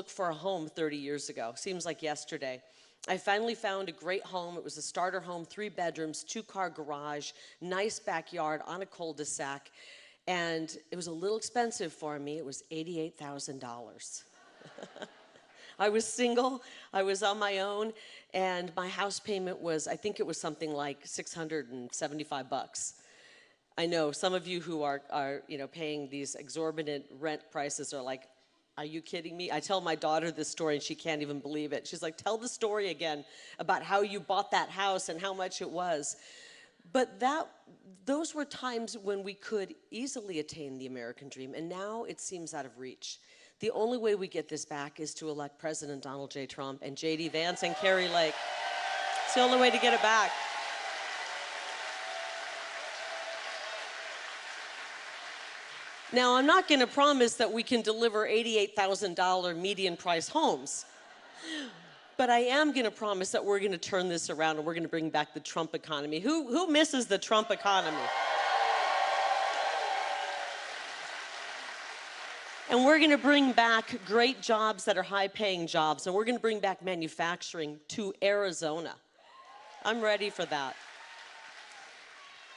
look for a home 30 years ago. Seems like yesterday. I finally found a great home. It was a starter home, 3 bedrooms, 2-car garage, nice backyard on a cul-de-sac. And it was a little expensive for me. It was $88,000. I was single, I was on my own, and my house payment was, I think it was something like $675. I know some of you who are paying these exorbitant rent prices are like, are you kidding me? I tell my daughter this story and she can't even believe it. She's like, tell the story again about how you bought that house and how much it was. But those were times when we could easily attain the American dream, and now it seems out of reach. The only way we get this back is to elect President Donald J. Trump and JD Vance and Kari Lake. It's the only way to get it back. Now, I'm not going to promise that we can deliver $88,000 median price homes, but I am going to promise that we're going to turn this around and we're going to bring back the Trump economy. Who misses the Trump economy? And we're going to bring back great jobs that are high-paying jobs, and we're going to bring back manufacturing to Arizona. I'm ready for that.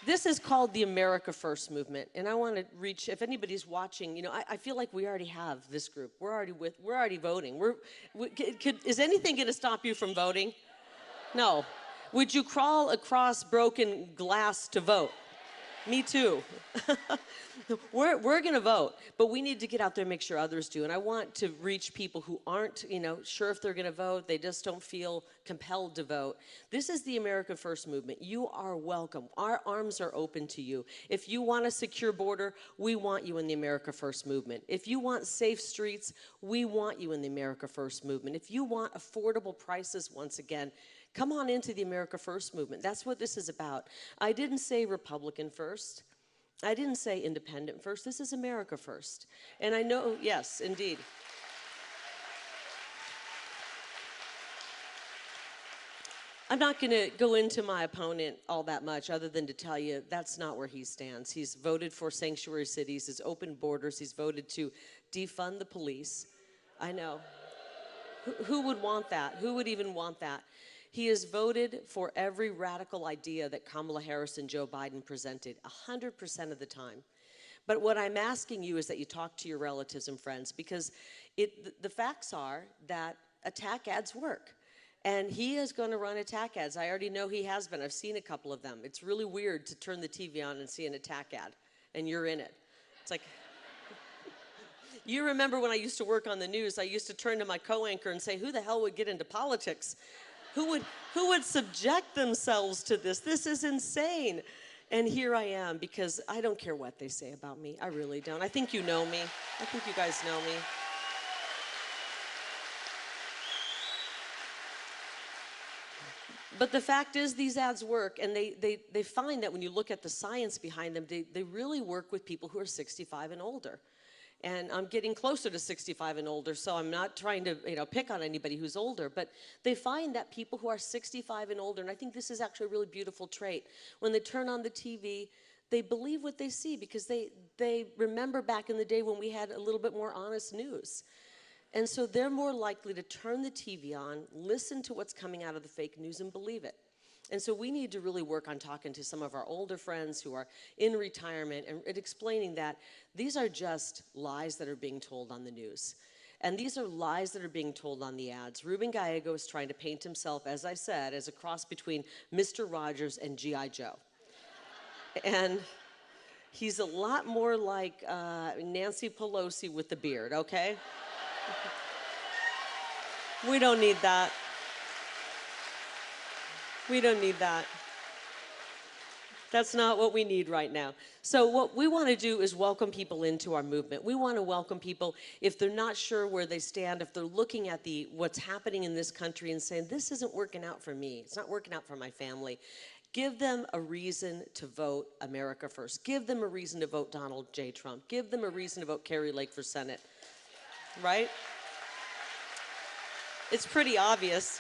This is called the America First movement, and I want to reach, if anybody's watching, I feel like we already have this group. We're already voting. Is anything going to stop you from voting? No. Would you crawl across broken glass to vote? Me too. We're going to vote, but we need to get out there and make sure others do. And I want to reach people who aren't, sure if they're going to vote. They just don't feel compelled to vote. This is the America First movement. You are welcome. Our arms are open to you. If you want a secure border, we want you in the America First movement. If you want safe streets, we want you in the America First movement. If you want affordable prices once again, come on into the America First movement. That's what this is about. I didn't say Republican first. I didn't say independent first. This is America first. And I know, yes, indeed. I'm not going to go into my opponent all that much other than to tell you that's not where he stands. He's voted for sanctuary cities, his open borders. He's voted to defund the police. I know. Who would want that? Who would even want that? He has voted for every radical idea that Kamala Harris and Joe Biden presented 100% of the time. But what I'm asking you is that you talk to your relatives and friends, because the facts are that attack ads work. And he is going to run attack ads. I already know he has been. I've seen a couple of them. It's really weird to turn the TV on and see an attack ad, and you're in it. It's like, you remember when I used to work on the news, I used to turn to my co-anchor and say, who the hell would get into politics? Who would subject themselves to this? This is insane. And here I am, because I don't care what they say about me. I really don't. I think you know me. I think you guys know me. But the fact is, these ads work, and they find that when you look at the science behind them, they really work with people who are 65 and older. And I'm getting closer to 65 and older, so I'm not trying to pick on anybody who's older, but they find that people who are 65 and older, and I think this is actually a really beautiful trait, when they turn on the TV, they believe what they see, because they remember back in the day when we had a little bit more honest news. And so they're more likely to turn the TV on, listen to what's coming out of the fake news, and believe it. And so we need to really work on talking to some of our older friends who are in retirement and explaining that these are just lies that are being told on the news. And these are lies that are being told on the ads. Ruben Gallego is trying to paint himself, as I said, as a cross between Mr. Rogers and G.I. Joe. And he's a lot more like Nancy Pelosi with the beard, okay? We don't need that. We don't need that. That's not what we need right now. So what we want to do is welcome people into our movement. We want to welcome people if they're not sure where they stand, if they're looking at what's happening in this country and saying, this isn't working out for me, it's not working out for my family. Give them a reason to vote America First. Give them a reason to vote Donald J. Trump. Give them a reason to vote Kari Lake for Senate, right? It's pretty obvious.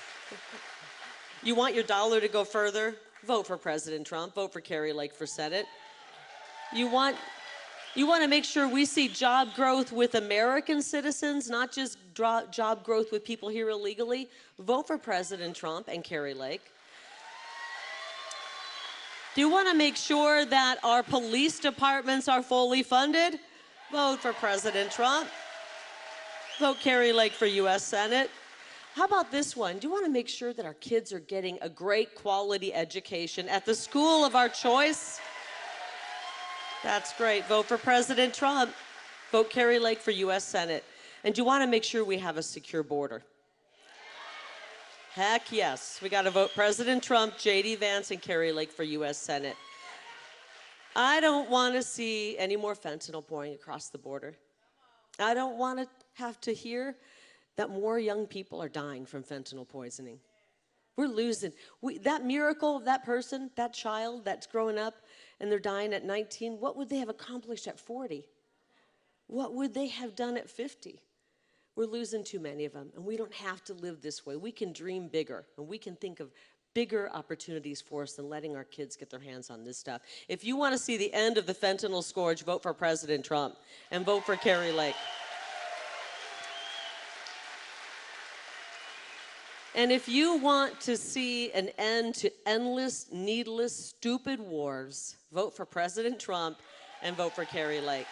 You want your dollar to go further? Vote for President Trump. Vote for Kari Lake for Senate. You want You want to make sure we see job growth with American citizens, not just job growth with people here illegally. Vote for President Trump and Carrie Lake. Do you want to make sure that our police departments are fully funded? Vote for President Trump. Vote Carrie Lake for U.S. Senate. How about this one? Do you want to make sure that our kids are getting a great quality education at the school of our choice? That's great. Vote for President Trump. Vote Carrie Lake for U.S. Senate. And do you want to make sure we have a secure border? Heck yes. We got to vote President Trump, JD Vance, and Carrie Lake for U.S. Senate. I don't want to see any more fentanyl pouring across the border. I don't want to have to hear that more young people are dying from fentanyl poisoning. We're losing. That miracle of that person, that child that's growing up and they're dying at 19, what would they have accomplished at 40? What would they have done at 50? We're losing too many of them, and we don't have to live this way. We can dream bigger, and we can think of bigger opportunities for us than letting our kids get their hands on this stuff. If you want to see the end of the fentanyl scourge, vote for President Trump and vote for Carrie Lake. And if you want to see an end to endless, needless, stupid wars, vote for President Trump and vote for Carrie Lake.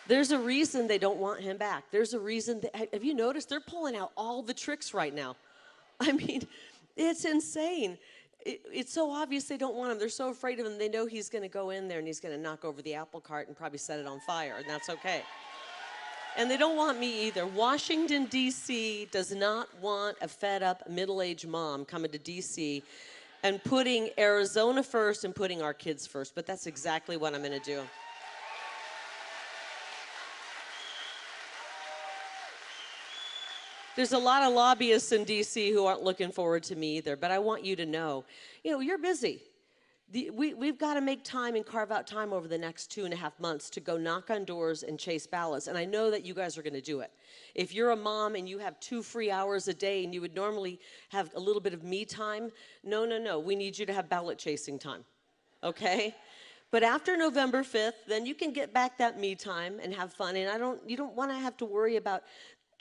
There's a reason they don't want him back. There's a reason. Have you noticed? They're pulling out all the tricks right now. I mean, it's insane. It's so obvious they don't want him. They're so afraid of him. They know he's going to go in there and he's going to knock over the apple cart and probably set it on fire, and that's okay. And they don't want me either. Washington, D.C. does not want a fed-up middle-aged mom coming to D.C. and putting Arizona first and putting our kids first. But that's exactly what I'm going to do. There's a lot of lobbyists in D.C. who aren't looking forward to me either. But I want you to know, you're busy. We've got to make time and carve out time over the next 2.5 months to go knock on doors and chase ballots. And I know that you guys are going to do it. If you're a mom and you have 2 free hours a day and you would normally have a little bit of me time, no. We need you to have ballot chasing time, okay? But after November 5th, then you can get back that me time and have fun. And you don't want to have to worry about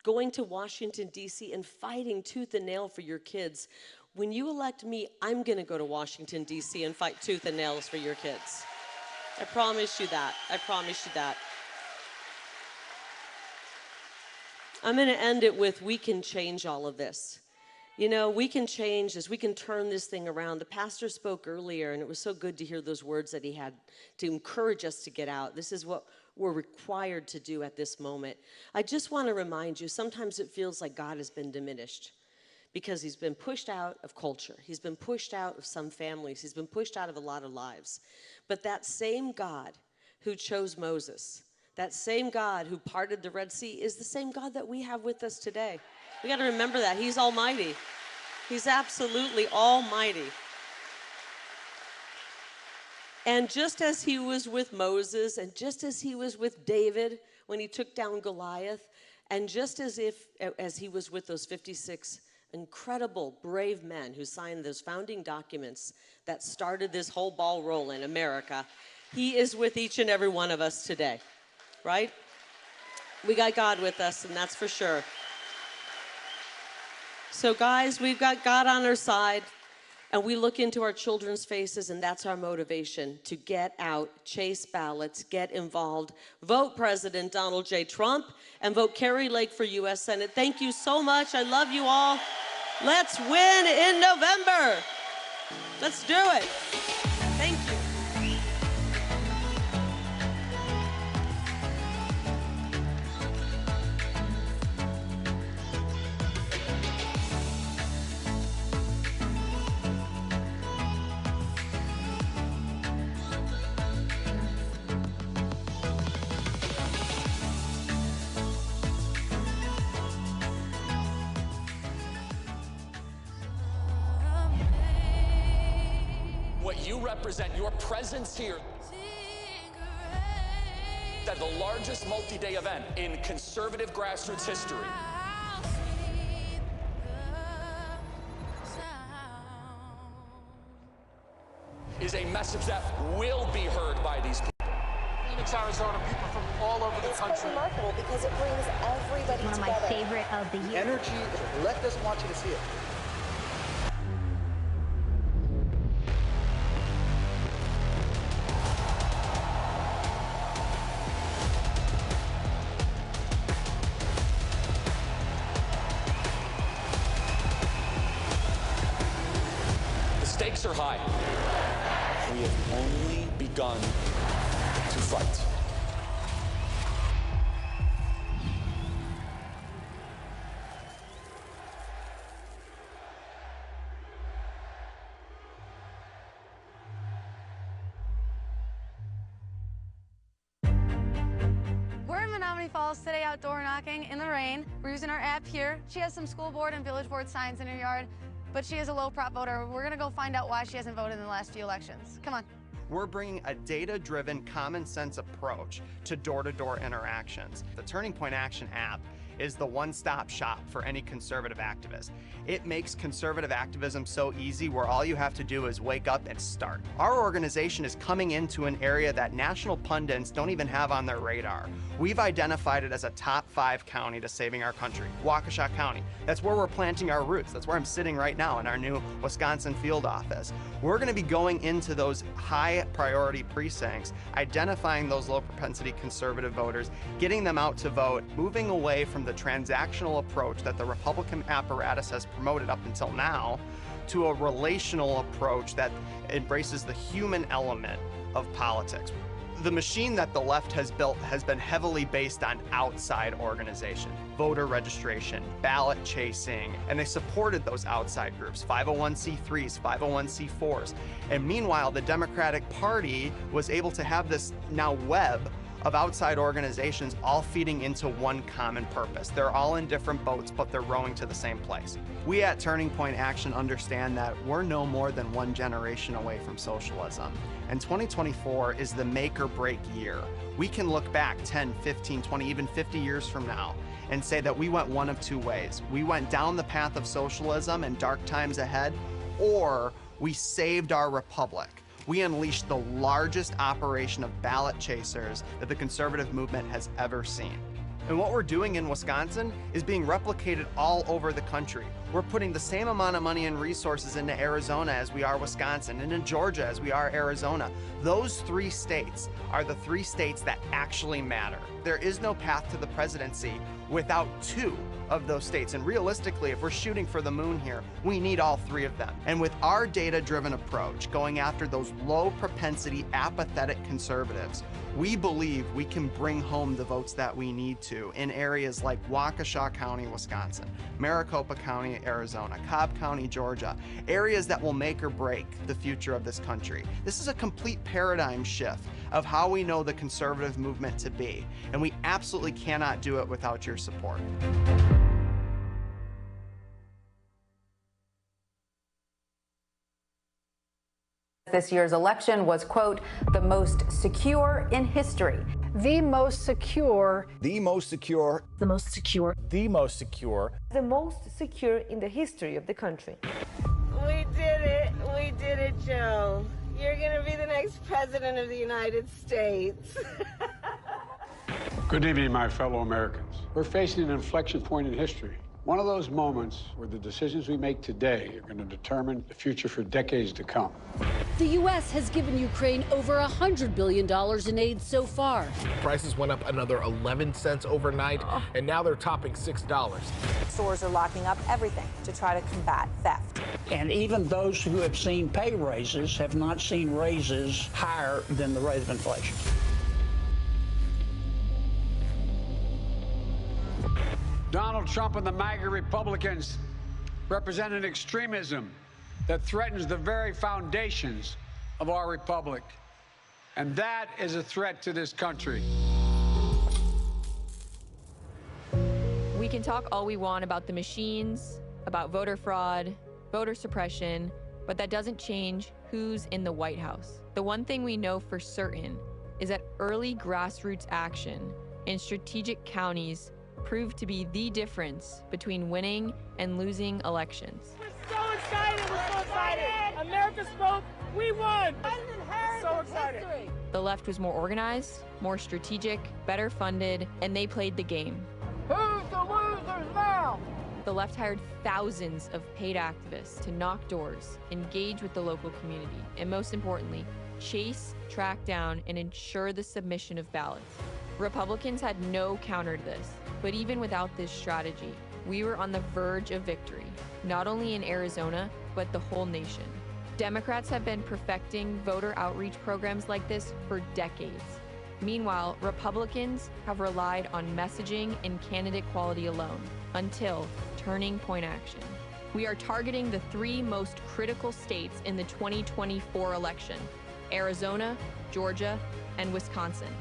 going to Washington, D.C. and fighting tooth and nail for your kids. When you elect me, I'm going to go to Washington, D.C. and fight tooth and nails for your kids. I promise you that. I promise you that. I'm going to end it with, we can change all of this. We can change this. We can turn this thing around. The pastor spoke earlier, and it was so good to hear those words that he had to encourage us to get out. This is what we're required to do at this moment. I just want to remind you, sometimes it feels like God has been diminished because he's been pushed out of culture. He's been pushed out of some families. He's been pushed out of a lot of lives. But that same God who chose Moses, that same God who parted the Red Sea is the same God that we have with us today. We got to remember that. He's almighty. He's absolutely almighty. And just as he was with Moses, and just as he was with David when he took down Goliath, and just as he was with those 56 incredible, brave men who signed those founding documents that started this whole ball roll in America, he is with each and every one of us today, right? We got God with us, and that's for sure. So guys, we've got God on our side, and we look into our children's faces, and that's our motivation, to get out, chase ballots, get involved, vote President Donald J. Trump, and vote Carrie Lake for U.S. Senate. Thank you so much. I love you all. Let's win in November. Let's do it. Thank you. What you represent, your presence here, that the largest multi-day event in conservative grassroots history. Is a message that will be heard by these people. Mesa Arizona, people from all over the country. It's quite remarkable because it brings everybody together. One of my favorite of the year. Energy, Elect doesn't want you to see it. The stakes are high. We have only begun to fight. We're in Menominee Falls today, outdoor knocking in the rain. We're using our app here. She has some school board and village board signs in her yard, but she is a low prop voter. We're gonna go find out why she hasn't voted in the last few elections. Come on. We're bringing a data-driven, common-sense approach to door-to-door interactions. The Turning Point Action app is the one-stop shop for any conservative activist. It makes conservative activism so easy where all you have to do is wake up and start. Our organization is coming into an area that national pundits don't even have on their radar. We've identified it as a top 5 county to saving our country, Waukesha County. That's where we're planting our roots. That's where I'm sitting right now in our new Wisconsin field office. We're gonna be going into those high priority precincts, identifying those low propensity conservative voters, getting them out to vote, moving away from the transactional approach that the Republican apparatus has promoted up until now to a relational approach that embraces the human element of politics. The machine that the left has built has been heavily based on outside organization, voter registration, ballot chasing, and they supported those outside groups, 501c3s, 501c4s. And meanwhile, the Democratic Party was able to have this now web of outside organizations all feeding into one common purpose. They're all in different boats, but they're rowing to the same place. We at Turning Point Action understand that we're no more than one generation away from socialism. And 2024 is the make or break year. We can look back 10, 15, 20, even 50 years from now and say that we went one of 2 ways. We went down the path of socialism and dark times ahead, or we saved our republic. We unleashed the largest operation of ballot chasers that the conservative movement has ever seen. And what we're doing in Wisconsin is being replicated all over the country. We're putting the same amount of money and resources into Arizona as we are Wisconsin, and in Georgia as we are Arizona. Those 3 states are the 3 states that actually matter. There is no path to the presidency without 2 of those states. And realistically, if we're shooting for the moon here, we need all 3 of them. And with our data-driven approach, going after those low propensity, apathetic conservatives, we believe we can bring home the votes that we need to in areas like Waukesha County, Wisconsin, Maricopa County, Arizona, Cobb County, Georgia, areas that will make or break the future of this country. This is a complete paradigm shift of how we know the conservative movement to be, and we absolutely cannot do it without your support. This year's election was, quote, the most secure in history. The most secure. The most secure. The most secure. The most secure. The most secure in the history of the country. We did it. We did it, Joe. You're going to be the next president of the United States. Good evening, my fellow Americans. We're facing an inflection point in history. One of those moments where the decisions we make today are going to determine the future for decades to come. The U.S. has given Ukraine over $100 billion in aid so far. Prices went up another 11 cents overnight, and now they're topping $6. Stores are locking up everything to try to combat theft. And even those who have seen pay raises have not seen raises higher than the rate of inflation. Donald Trump and the MAGA Republicans represent an extremism that threatens the very foundations of our republic. And that is a threat to this country. We can talk all we want about the machines, about voter fraud, voter suppression, but that doesn't change who's in the White House. The one thing we know for certain is that early grassroots action in strategic counties proved to be the difference between winning and losing elections. We're so excited! We're so excited! America spoke! We won! so excited. The left was more organized, more strategic, better funded, and they played the game. Who's the losers now? The left hired thousands of paid activists to knock doors, engage with the local community, and most importantly, chase, track down, and ensure the submission of ballots. Republicans had no counter to this, but even without this strategy, we were on the verge of victory, not only in Arizona, but the whole nation. Democrats have been perfecting voter outreach programs like this for decades. Meanwhile, Republicans have relied on messaging and candidate quality alone, until turning point action. We are targeting the 3 most critical states in the 2024 election: Arizona, Georgia, and Wisconsin.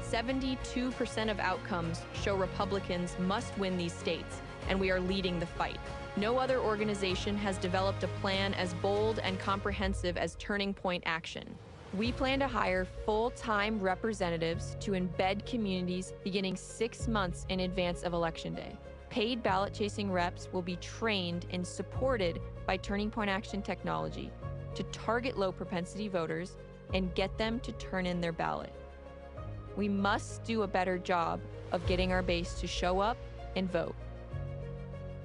72% of outcomes show Republicans must win these states, and we are leading the fight. No other organization has developed a plan as bold and comprehensive as Turning Point Action. We plan to hire full-time representatives to embed communities beginning 6 months in advance of Election Day. Paid ballot-chasing reps will be trained and supported by Turning Point Action technology to target low-propensity voters and get them to turn in their ballot. We must do a better job of getting our base to show up and vote.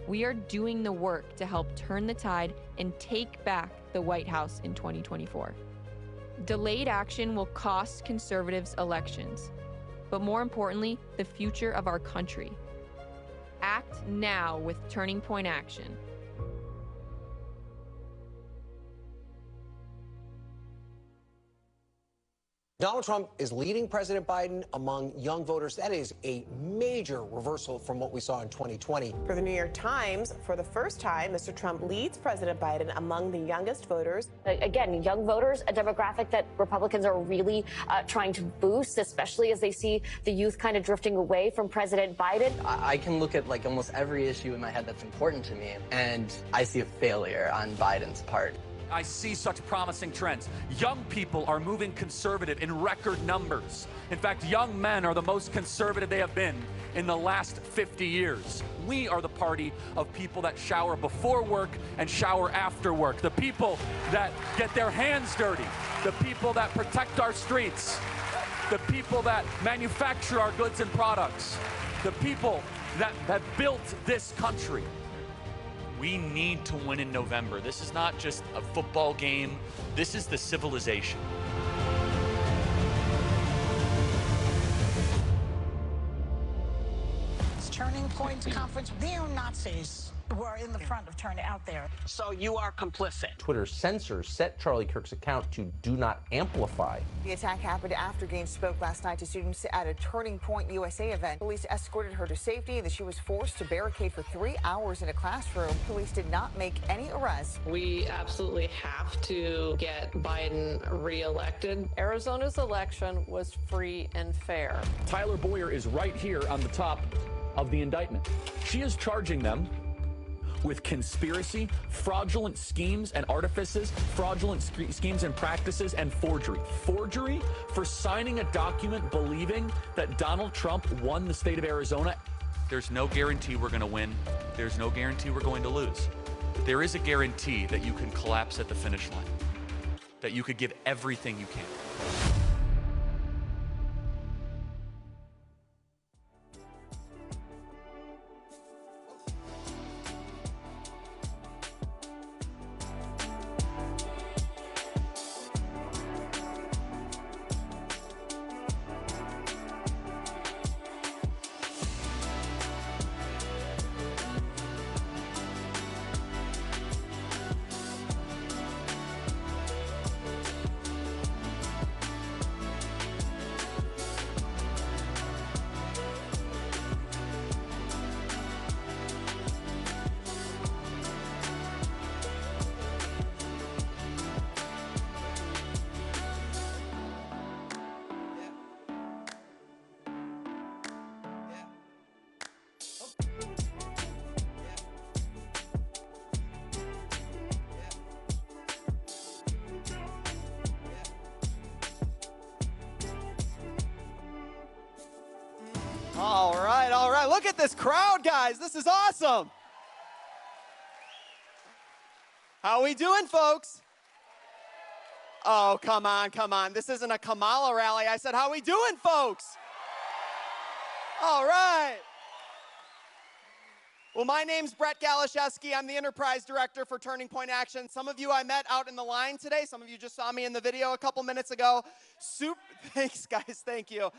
We are doing the work to help turn the tide and take back the White House in 2024. Delayed action will cost conservatives elections, but more importantly, the future of our country. Act now with Turning Point Action. Donald Trump is leading President Biden among young voters. That is a major reversal from what we saw in 2020. For the New York Times, for the first time, Mr. Trump leads President Biden among the youngest voters. Again, young voters, a demographic that Republicans are really trying to boost, especially as they see the youth kind of drifting away from President Biden. I can look at like almost every issue in my head that's important to me, and I see a failure on Biden's part. I see such promising trends. Young people are moving conservative in record numbers. In fact, young men are the most conservative they have been in the last 50 years. We are the party of people that shower before work and shower after work. The people that get their hands dirty. The people that protect our streets. The people that manufacture our goods and products. The people that built this country. We need to win in November. This is not just a football game. This is the civilization. Turning Point Conference, neo-Nazis were in the front of turning out there. So you are complicit. Twitter censors set Charlie Kirk's account to do not amplify. The attack happened after Gaines spoke last night to students at a Turning Point USA event. Police escorted her to safety, and she was forced to barricade for 3 hours in a classroom. Police did not make any arrests. We absolutely have to get Biden reelected. Arizona's election was free and fair. Tyler Boyer is right here on the top of the indictment. She is charging them with conspiracy, fraudulent schemes and artifices, fraudulent schemes and practices, and forgery. Forgery for signing a document believing that Donald Trump won the state of Arizona. There's no guarantee we're going to win. There's no guarantee we're going to lose. But there is a guarantee that you can collapse at the finish line, that you could give everything you can. All right. Look at this crowd, guys. This is awesome. How we doing, folks? Oh, come on, come on. This isn't a Kamala rally. I said, how we doing, folks? All right. Well, my name's Brett Galashewski. I'm the Enterprise Director for Turning Point Action. Some of you I met out in the line today. Some of you just saw me in the video a couple minutes ago. Thanks, guys. Thank you.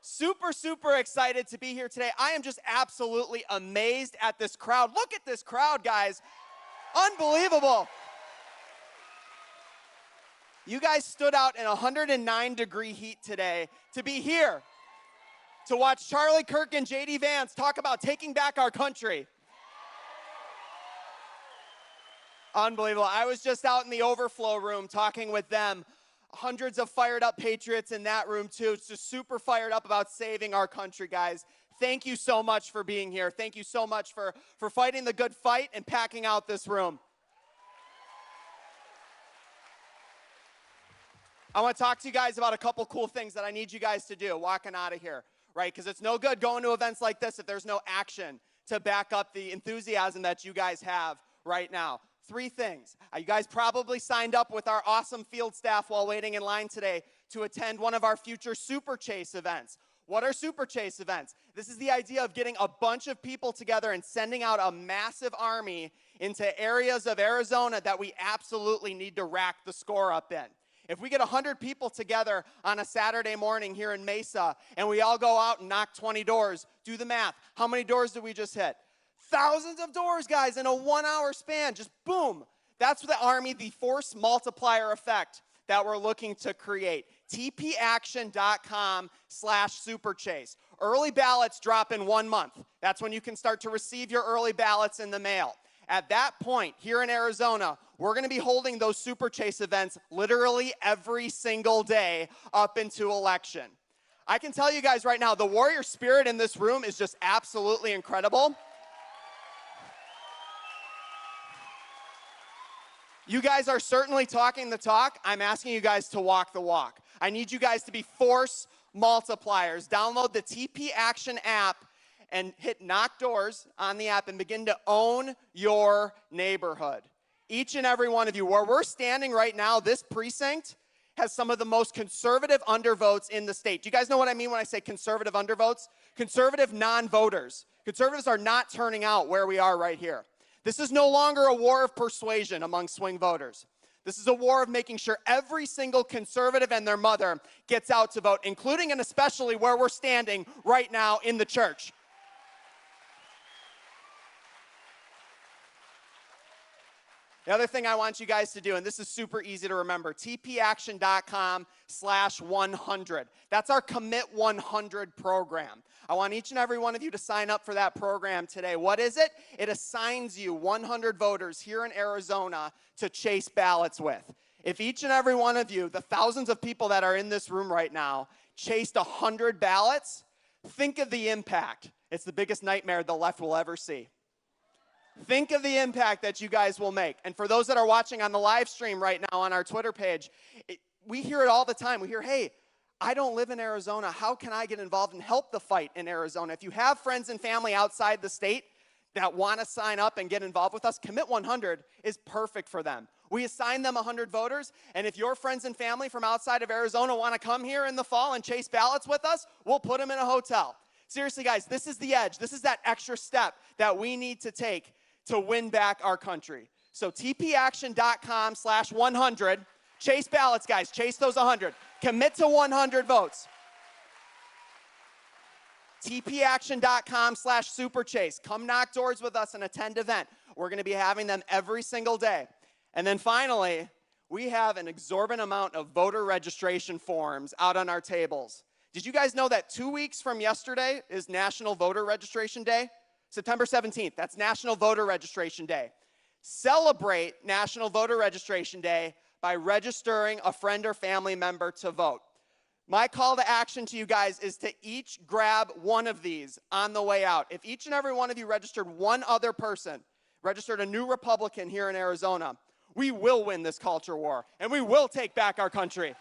Super excited to be here today. I am just absolutely amazed at this crowd. Look at this crowd, guys. Unbelievable. You guys stood out in 109-degree heat today to be here to watch Charlie Kirk and JD Vance talk about taking back our country. Unbelievable. I was just out in the overflow room talking with them. Hundreds of fired up patriots in that room too. It's just super fired up about saving our country, guys. Thank you so much for being here. Thank you so much for fighting the good fight and packing out this room. I want to talk to you guys about a couple cool things that I need you guys to do walking out of here, right? Because it's no good going to events like this if there's no action to back up the enthusiasm that you guys have right now. 3 things. You guys probably signed up with our awesome field staff while waiting in line today to attend one of our future Super Chase events. What are Super Chase events? This is the idea of getting a bunch of people together and sending out a massive army into areas of Arizona that we absolutely need to rack the score up in. If we get 100 people together on a Saturday morning here in Mesa and we all go out and knock 20 doors, do the math. How many doors did we just hit? Thousands of doors, guys, in a 1-hour span. Just boom. That's the Army, the force multiplier effect that we're looking to create. tpAction.com/superchase. Early ballots drop in 1 month. That's when you can start to receive your early ballots in the mail. At that point, here in Arizona, we're going to be holding those Super Chase events literally every single day up into election. I can tell you guys right now, the warrior spirit in this room is just absolutely incredible. You guys are certainly talking the talk. I'm asking you guys to walk the walk. I need you guys to be force multipliers. Download the TP Action app and hit knock doors on the app and begin to own your neighborhood. Each and every one of you, where we're standing right now, this precinct has some of the most conservative undervotes in the state. Do you guys know what I mean when I say conservative undervotes? Conservative non-voters. Conservatives are not turning out where we are right here. This is no longer a war of persuasion among swing voters. This is a war of making sure every single conservative and their mother gets out to vote, including and especially where we're standing right now in the church. The other thing I want you guys to do, and this is super easy to remember, tpAction.com/100. That's our Commit 100 program. I want each and every one of you to sign up for that program today. What is it? It assigns you 100 voters here in Arizona to chase ballots with. If each and every one of you, the thousands of people that are in this room right now, chased 100 ballots, think of the impact. It's the biggest nightmare the left will ever see. Think of the impact that you guys will make. And for those that are watching on the live stream right now on our Twitter page, we hear it all the time. We hear, hey, I don't live in Arizona. How can I get involved and help the fight in Arizona? If you have friends and family outside the state that want to sign up and get involved with us, Commit 100 is perfect for them. We assign them 100 voters, and if your friends and family from outside of Arizona want to come here in the fall and chase ballots with us, we'll put them in a hotel. Seriously, guys, this is the edge. This is that extra step that we need to take to win back our country. So tpAction.com/100. Chase ballots, guys. Chase those 100. Commit to 100 votes. tpAction.com/superchase. Come knock doors with us and attend event. We're going to be having them every single day. And then finally, we have an exorbitant amount of voter registration forms out on our tables. Did you guys know that 2 weeks from yesterday is National Voter Registration Day? September 17th, that's National Voter Registration Day. Celebrate National Voter Registration Day by registering a friend or family member to vote. My call to action to you guys is to each grab one of these on the way out. If each and every one of you registered one other person, registered a new Republican here in Arizona, we will win this culture war, and we will take back our country.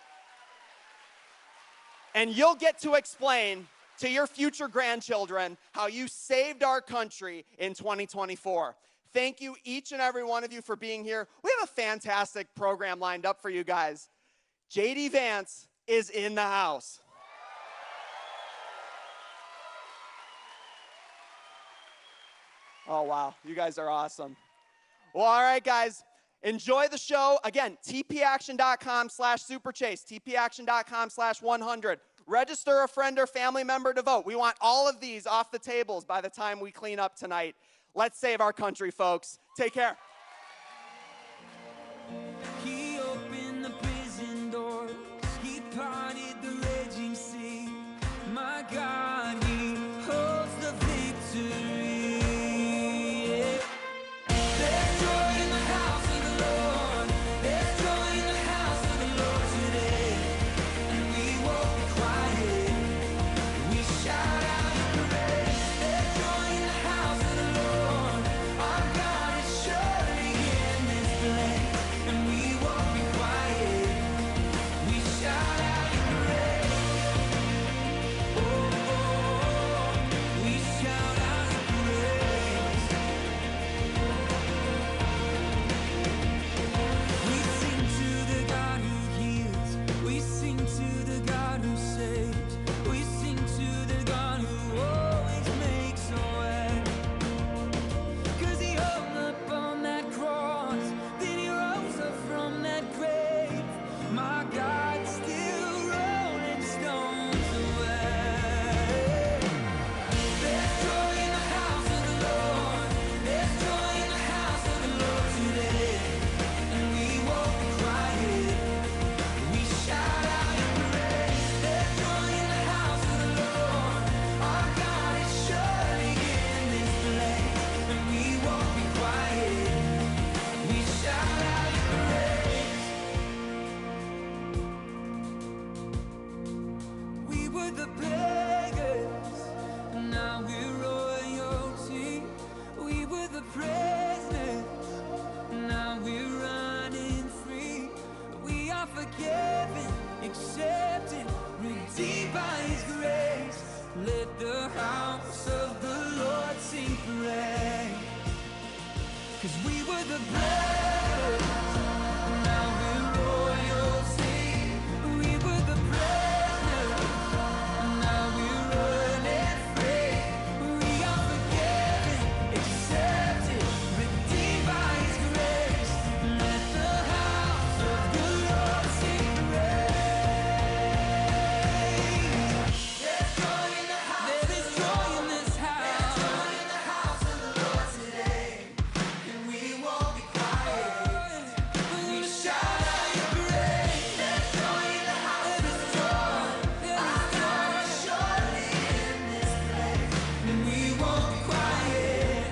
And you'll get to explain to your future grandchildren how you saved our country in 2024. Thank you, each and every one of you, for being here. We have a fantastic program lined up for you guys. JD Vance is in the house. Oh, wow. You guys are awesome. Well, all right, guys. Enjoy the show. Again, tpaction.com/superchase, tpaction.com/100. Register a friend or family member to vote. We want all of these off the tables by the time we clean up tonight. Let's save our country, folks. Take care. He opened the prison doors. He parted the raging sea. My God, he holds the victory. There's joy in the house of the Lord. There's joy in the house of the Lord today. And we won't be quiet. We shout out your praise. There's joy in the house of the Lord. Our God is surely in this place. And we won't be quiet. We shout out your praise. Oh, we shout out your praise. We sing to the God who heals. We sing to the God who saves. We sing to the God who always makes a way. 'Cause he hung up on that cross, then he rose up from that grave. My God, still rolling stones away. There's joy in the house of the Lord. There's joy in the house of the Lord today. And we won't be quiet. We shout out your praise. There's joy in the house of the Lord. Our God is surely in this place. And we won't be quiet. We shout out your praise. We were the beggars, and now we're royalty. We were the prisoners, and now we're running free. We are forgiven, accepted, redeemed by His grace. Let the house of the Lord sing praise. 'Cause we were the beggars, and now we're royalty. We were the prisoners, and now we're running free. We are forgiven, accepted, redeemed by His grace. Let the house of the Lord sing praise. There's joy in the house. There is joy in this house. There's joy in the house of the Lord today. And we won't be quiet. We shout out your praise. There's joy in the house. There is joy. Our God is surely in this place. And we won't be quiet.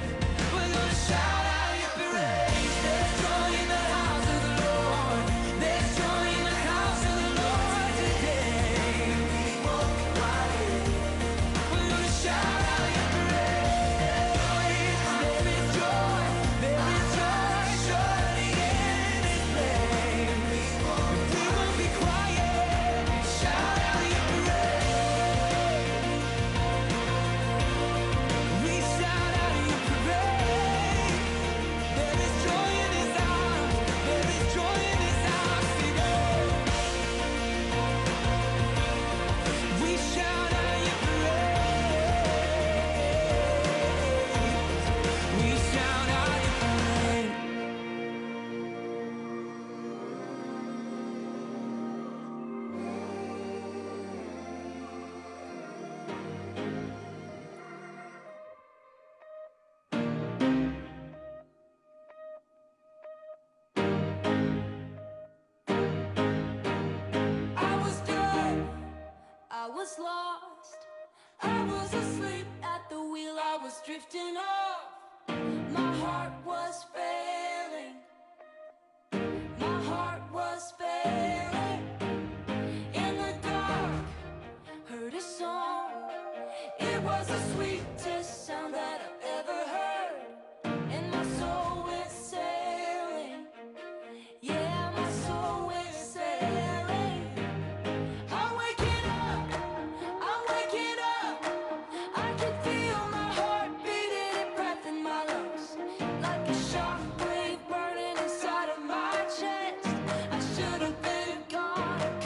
We're gonna shout out your praise. There's joy in the house of the Lord. There's joy in the house of the Lord today. And we won't be quiet. We're gonna shout out your praise. There is joy. There is joy surely in this place. We won't be quiet. Shout out your praise. We shout out your praise. There is joy in this house. There is joy in this house today. We shout out your praise. We shout out your praise. I was dead, I was lost, I was asleep at the wheel, I was drifting off. My heart was failing, my heart was failing. In the dark, heard a song, it was the sweetest sound that I've ever heard. And my soul went sailing, yeah, my soul went sailing. I'm waking up, I'm waking up. I can feel my heart beating and breath in my lungs, like a shockwave burning inside of my chest. I should have been gone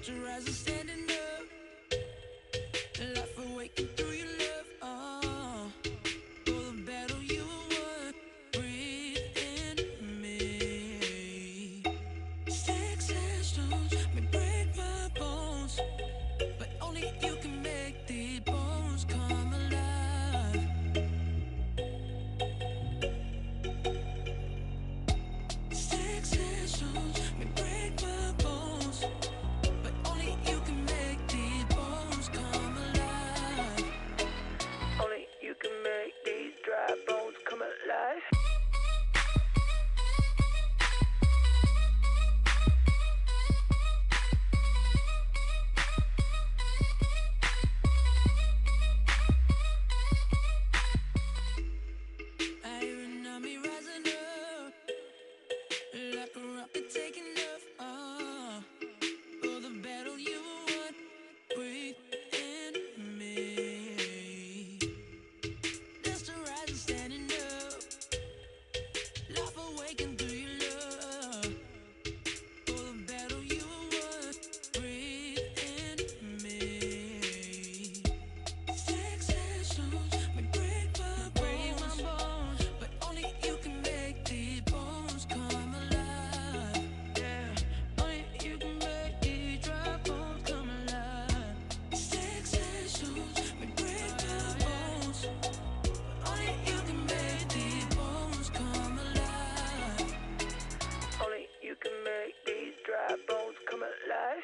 Just to rise and standing up. Life awakened through your love. For the battle you won. Breathe in me. Sticks and stones may break my bones, but only you can make these bones come alive. Sticks and stones may break my bones, but only you can make these bones come alive. Only you can make these dry bones come alive. I hear an army rising up, like a rocket taking off. For the battle you won, breathe in me. Just to rise and standing up, life awakened through your love. For the battle you won, breathe in me. Sticks and stones may break my bones, but only you can make these bones come alive. Yeah, only you can make these dry bones come alive. Sticks and stones may break my bones, but only you can make these bones come alive. Only you can make these dry bones come alive.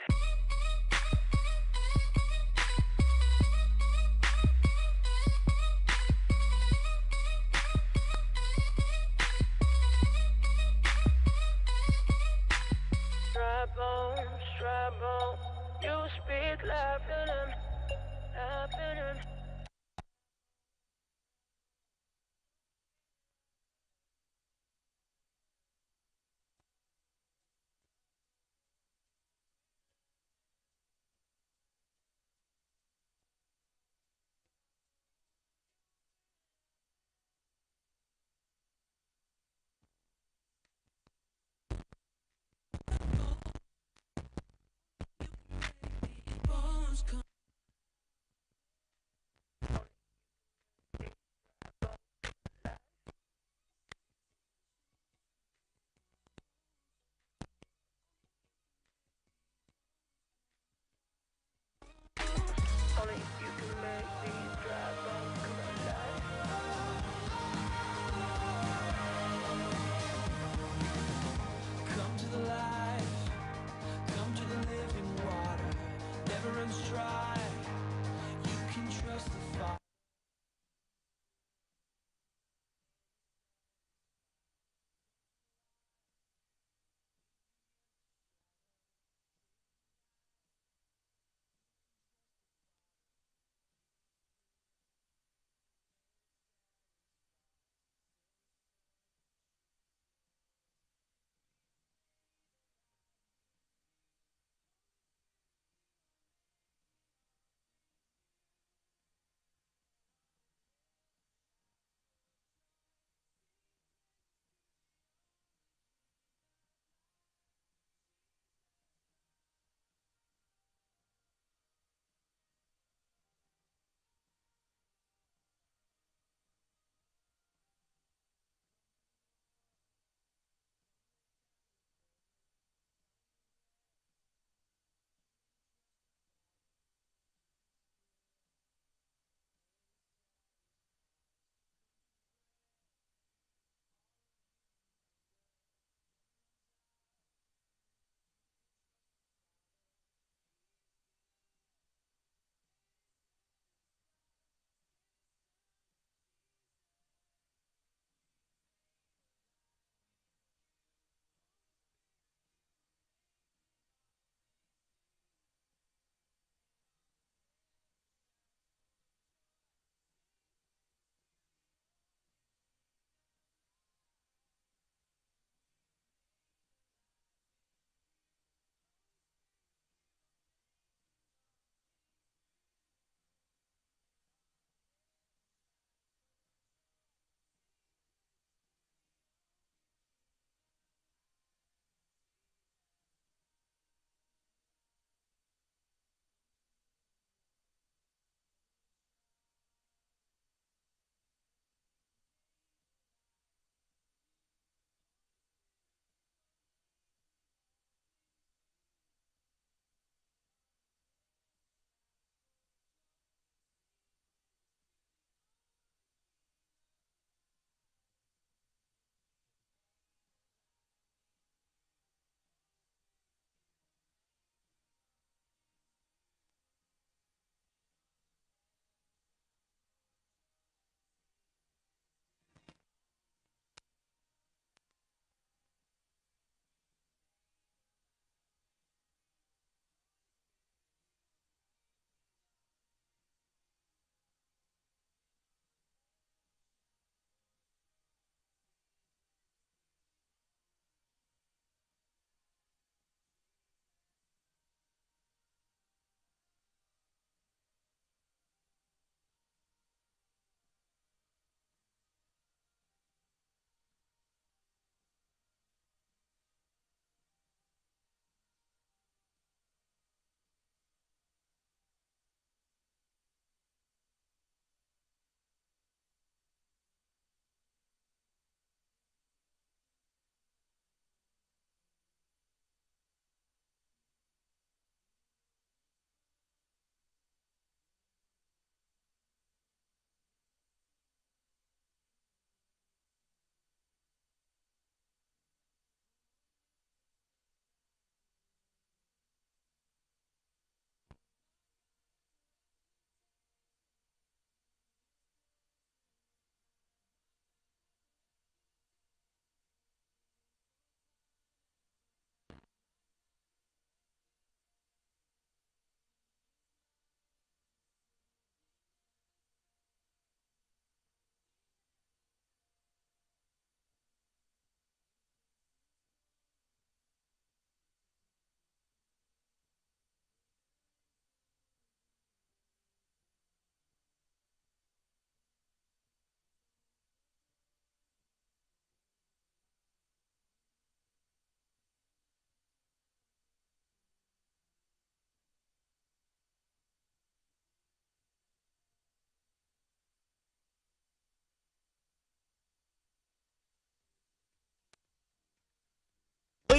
Dry bones, you speak life in them, life in them. Bones come. Only you can make these dry bones come alive. Come to the light, come to the living water, never runs dry. You can trust the fire.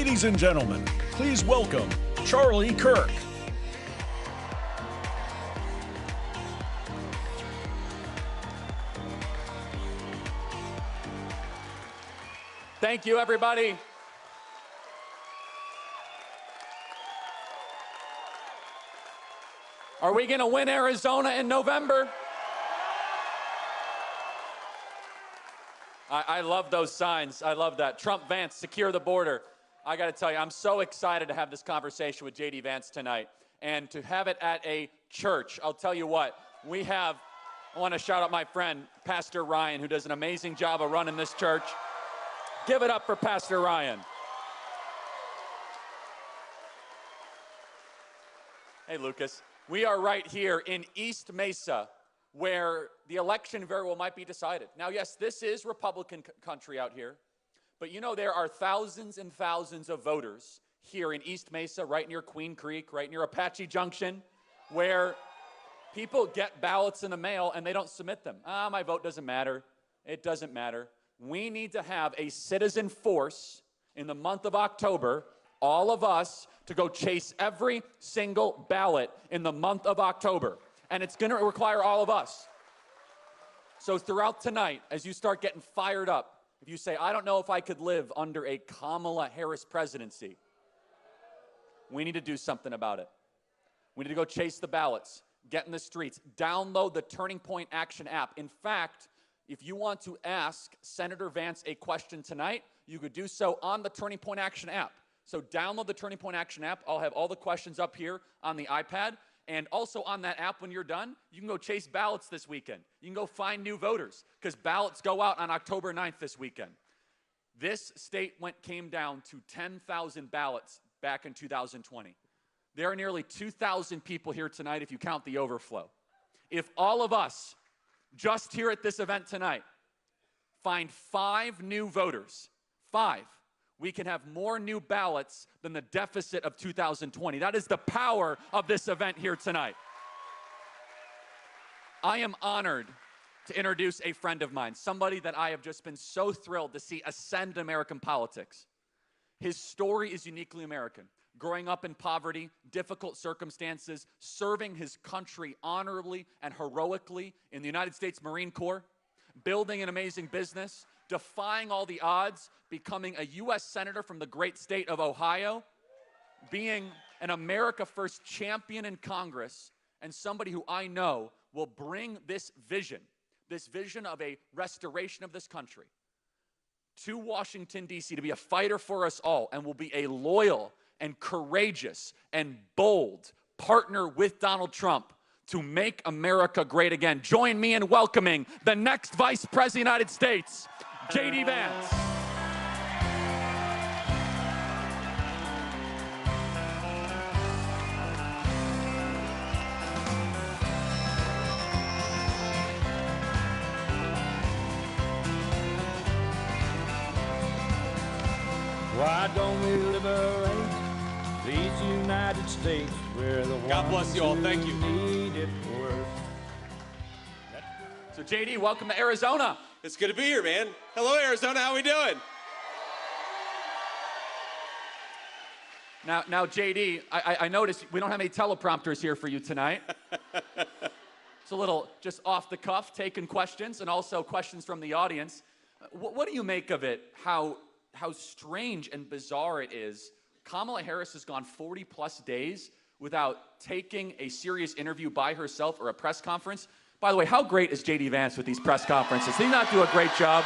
Ladies and gentlemen, please welcome Charlie Kirk. Thank you, everybody. Are we going to win Arizona in November? I love those signs. I love that. Trump, Vance, secure the border. I got to tell you, I'm so excited to have this conversation with JD Vance tonight and to have it at a church. I'll tell you what, I want to shout out my friend, Pastor Ryan, who does an amazing job of running this church. Give it up for Pastor Ryan. Hey, Lucas. We are right here in East Mesa, where the election very well might be decided. Now, yes, this is Republican country out here, but you know there are thousands and thousands of voters here in East Mesa, right near Queen Creek, right near Apache Junction, where people get ballots in the mail and they don't submit them. My vote doesn't matter. It doesn't matter. We need to have a citizen force in the month of October, all of us, to go chase every single ballot in the month of October. And it's going to require all of us. So throughout tonight, as you start getting fired up, if you say, I don't know if I could live under a Kamala Harris presidency, we need to do something about it. We need to go chase the ballots, get in the streets, download the Turning Point Action app. In fact, if you want to ask Senator Vance a question tonight, you could do so on the Turning Point Action app. So download the Turning Point Action app. I'll have all the questions up here on the iPad. And also on that app, when you're done, you can go chase ballots this weekend. You can go find new voters, because ballots go out on October 9th this weekend. This state came down to 10,000 ballots back in 2020. There are nearly 2,000 people here tonight if you count the overflow. If all of us, just here at this event tonight, find 5 new voters, 5, we can have more new ballots than the deficit of 2020. That is the power of this event here tonight. I am honored to introduce a friend of mine, somebody that I have just been so thrilled to see ascend in American politics. His story is uniquely American. Growing up in poverty, difficult circumstances, serving his country honorably and heroically in the United States Marine Corps, building an amazing business, defying all the odds, becoming a U.S. Senator from the great state of Ohio, being an America First champion in Congress, and somebody who I know will bring this vision of a restoration of this country to Washington, D.C. to be a fighter for us all, and will be a loyal and courageous and bold partner with Donald Trump to make America great again. Join me in welcoming the next Vice President of the United States, JD Vance. Why don't we liberate these United States where the God bless you all. Thank you. Need it worse. So JD, welcome to Arizona. It's good to be here, man. Hello, Arizona. How we doing? Now JD, I noticed we don't have any teleprompters here for you tonight. It's a little just off the cuff, taking questions, and also questions from the audience. What do you make of it, how strange and bizarre it is? Kamala Harris has gone 40-plus days without taking a serious interview by herself or a press conference. By the way, how great is JD Vance with these press conferences? Did he not do a great job?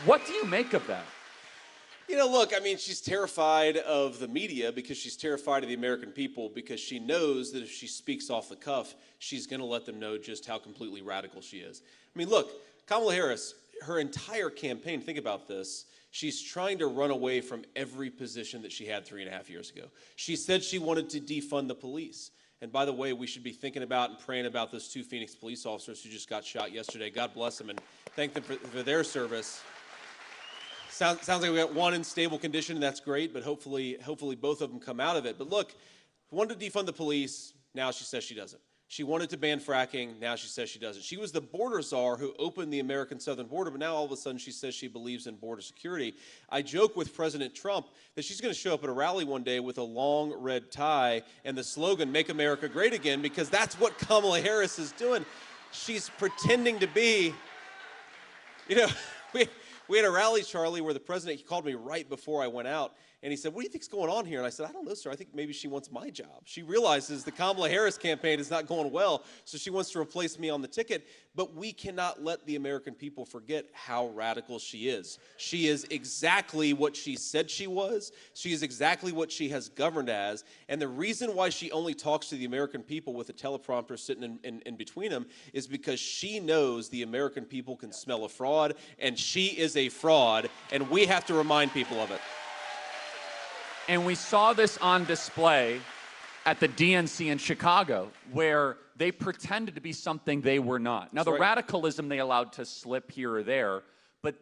What do you make of that? You know, look, I mean, she's terrified of the media because she's terrified of the American people, because she knows that if she speaks off the cuff, she's going to let them know just how completely radical she is. I mean, look, Kamala Harris, her entire campaign, think about this, she's trying to run away from every position that she had 3.5 years ago. She said she wanted to defund the police. And by the way, we should be thinking about and praying about those 2 Phoenix police officers who just got shot yesterday. God bless them and thank them for their service. Sounds like we got one in stable condition, and that's great, but hopefully both of them come out of it. But look, wanted to defund the police, now she says she doesn't. She wanted to ban fracking. Now she says she doesn't. She was the border czar who opened the American southern border, but now all of a sudden she says she believes in border security. I joke with President Trump that she's going to show up at a rally one day with a long red tie and the slogan, "Make America Great Again," because that's what Kamala Harris is doing. She's pretending to be, you know, we had a rally, Charlie, where the president, he called me right before I went out, and he said, "What do you think's going on here?" And I said, "I don't know, sir. I think maybe she wants my job." She realizes the Kamala Harris campaign is not going well, so she wants to replace me on the ticket. But we cannot let the American people forget how radical she is. She is exactly what she said she was. She is exactly what she has governed as. And the reason why she only talks to the American people with a teleprompter sitting in between them is because she knows the American people can smell a fraud, and she is a fraud, and we have to remind people of it. And we saw this on display at the DNC in Chicago, where they pretended to be something they were not. Now, the radicalism they allowed to slip here or there, but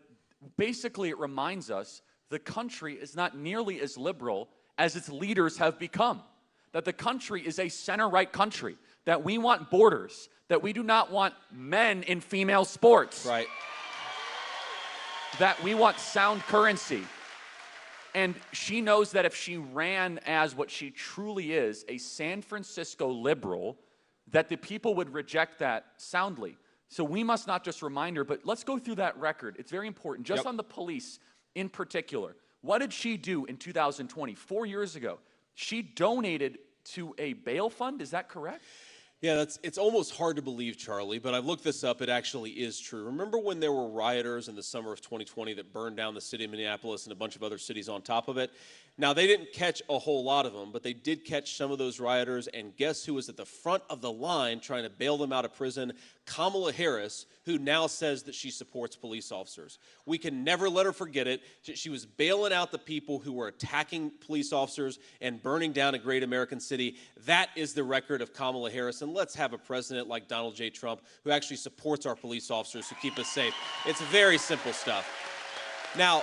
basically it reminds us the country is not nearly as liberal as its leaders have become. That the country is a center-right country, that we want borders, that we do not want men in female sports. Right. That we want sound currency. And she knows that if she ran as what she truly is, a San Francisco liberal, that the people would reject that soundly. So we must not just remind her, but let's go through that record. It's very important. Just on the police in particular. What did she do in 2020, 4 years ago? She donated to a bail fund, is that correct? Yeah, it's almost hard to believe, Charlie, but I've looked this up. It actually is true. Remember when there were rioters in the summer of 2020 that burned down the city of Minneapolis and a bunch of other cities on top of it? Now, they didn't catch a whole lot of them, but they did catch some of those rioters, and guess who was at the front of the line trying to bail them out of prison? Kamala Harris, who now says that she supports police officers. We can never let her forget it. She was bailing out the people who were attacking police officers and burning down a great American city. That is the record of Kamala Harris, and let's have a president like Donald J. Trump who actually supports our police officers who keep us safe. It's very simple stuff. Now,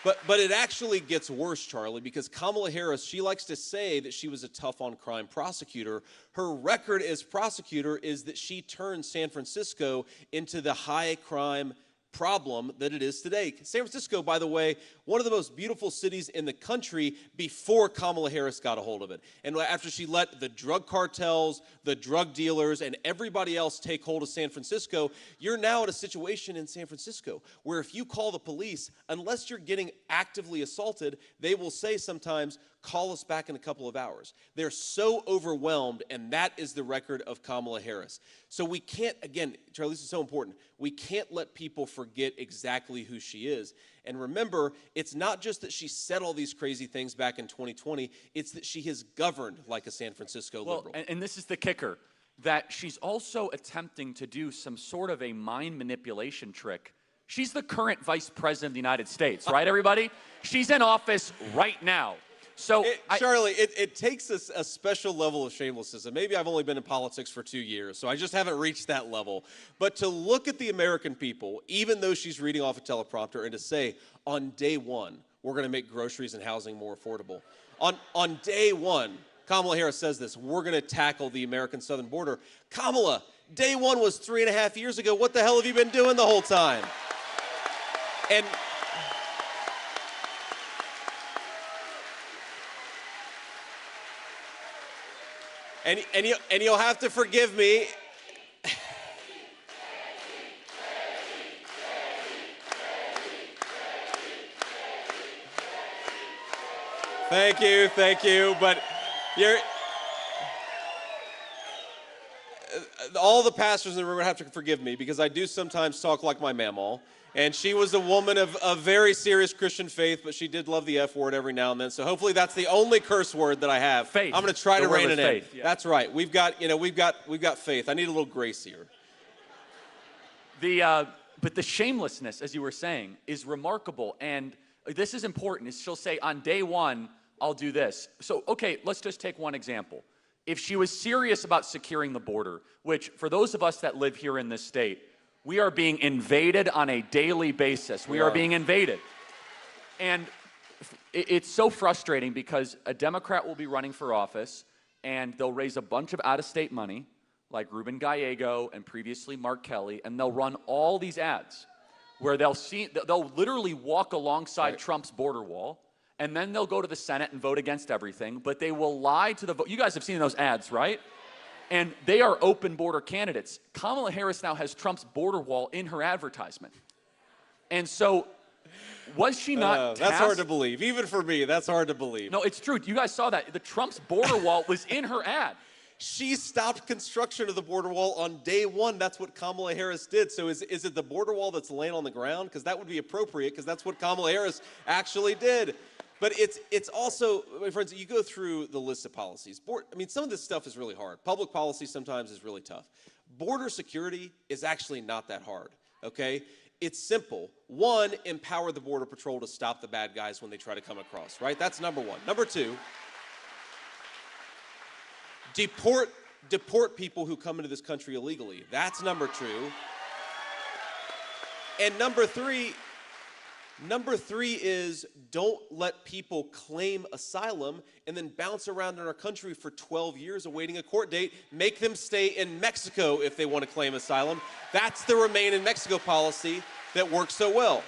But it actually gets worse, Charlie, because Kamala Harris, she likes to say that she was a tough-on-crime prosecutor. Her record as prosecutor is that she turned San Francisco into the high-crime problem that it is today. San Francisco, by the way, one of the most beautiful cities in the country before Kamala Harris got a hold of it. And after she let the drug cartels, the drug dealers, and everybody else take hold of San Francisco, you're now at a situation in San Francisco where if you call the police, unless you're getting actively assaulted, they will say sometimes, "Call us back in a couple of hours." They're so overwhelmed, and that is the record of Kamala Harris. So we can't, again, Charlie, this is so important, we can't let people forget exactly who she is. And remember, it's not just that she said all these crazy things back in 2020, it's that she has governed like a San Francisco liberal. And this is the kicker, that she's also attempting to do some sort of a mind manipulation trick. She's the current vice president of the United States, right, everybody? She's in office right now. So, Charlie, it takes a special level of shamelessness. And maybe I've only been in politics for 2 years, so I just haven't reached that level. But to look at the American people, even though she's reading off a teleprompter, and to say, on day one, we're going to make groceries and housing more affordable. On day one, Kamala Harris says this, we're going to tackle the American southern border. Kamala, day one was 3.5 years ago. What the hell have you been doing the whole time? And you'll have to forgive me. Thank you. But all the pastors in the room are going to have to forgive me because I do sometimes talk like my mamaw. And she was a woman of very serious Christian faith, but she did love the F word every now and then. So hopefully that's the only curse word that I have. Faith. I'm going to try to rein it in. Faith, yeah. That's right. We've got faith. I need a little grace here. But the shamelessness, as you were saying, is remarkable. And this is important. Is she'll say, on day one, I'll do this. So, okay, let's just take one example. If she was serious about securing the border, which for those of us that live here in this state, we are being invaded on a daily basis. We are being invaded. And it's so frustrating because a Democrat will be running for office and they'll raise a bunch of out-of-state money, like Ruben Gallego and previously Mark Kelly, and they'll run all these ads where they'll literally walk alongside Trump's border wall, and then they'll go to the Senate and vote against everything, but they will lie to the vote. You guys have seen those ads, right? And they are open border candidates. Kamala Harris now has Trump's border wall in her advertisement. And so, was she not That's hard to believe. Even for me, that's hard to believe. No, it's true. You guys saw that. The Trump's border wall was in her ad. She stopped construction of the border wall on day one. That's what Kamala Harris did. So is it the border wall that's laying on the ground? Because that would be appropriate, because that's what Kamala Harris actually did. But it's also, my friends, you go through the list of policies. I mean, some of this stuff is really hard. Public policy sometimes is really tough. Border security is actually not that hard, okay? It's simple. One, empower the Border Patrol to stop the bad guys when they try to come across, right? That's number one. Number two, deport people who come into this country illegally. That's number two. And number three is don't let people claim asylum and then bounce around in our country for 12 years awaiting a court date. Make them stay in Mexico if they want to claim asylum. That's the Remain in Mexico policy that works so well.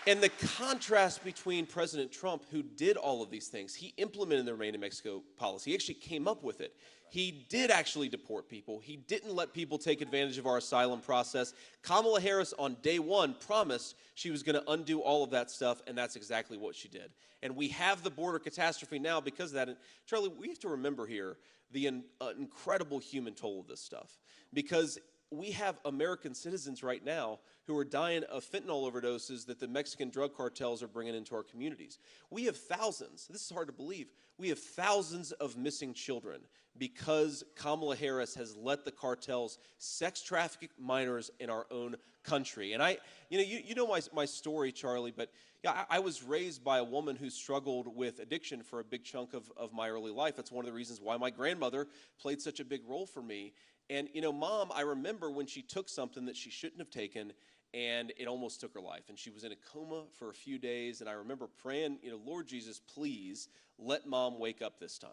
And the contrast between President Trump, who did all of these things, he implemented the Remain in Mexico policy. He actually came up with it. He did actually deport people. He didn't let people take advantage of our asylum process. Kamala Harris on day one promised she was going to undo all of that stuff, and that's exactly what she did. And we have the border catastrophe now because of that. And Charlie, we have to remember here the incredible human toll of this stuff, because we have American citizens right now who are dying of fentanyl overdoses that the Mexican drug cartels are bringing into our communities. We have thousands, this is hard to believe, we have thousands of missing children because Kamala Harris has let the cartels sex traffic minors in our own country. And you know my story, Charlie, but yeah, I was raised by a woman who struggled with addiction for a big chunk of my early life. That's one of the reasons why my grandmother played such a big role for me. And, Mom, I remember when she took something that she shouldn't have taken, and it almost took her life. And she was in a coma for a few days, and I remember praying, Lord Jesus, please let Mom wake up this time.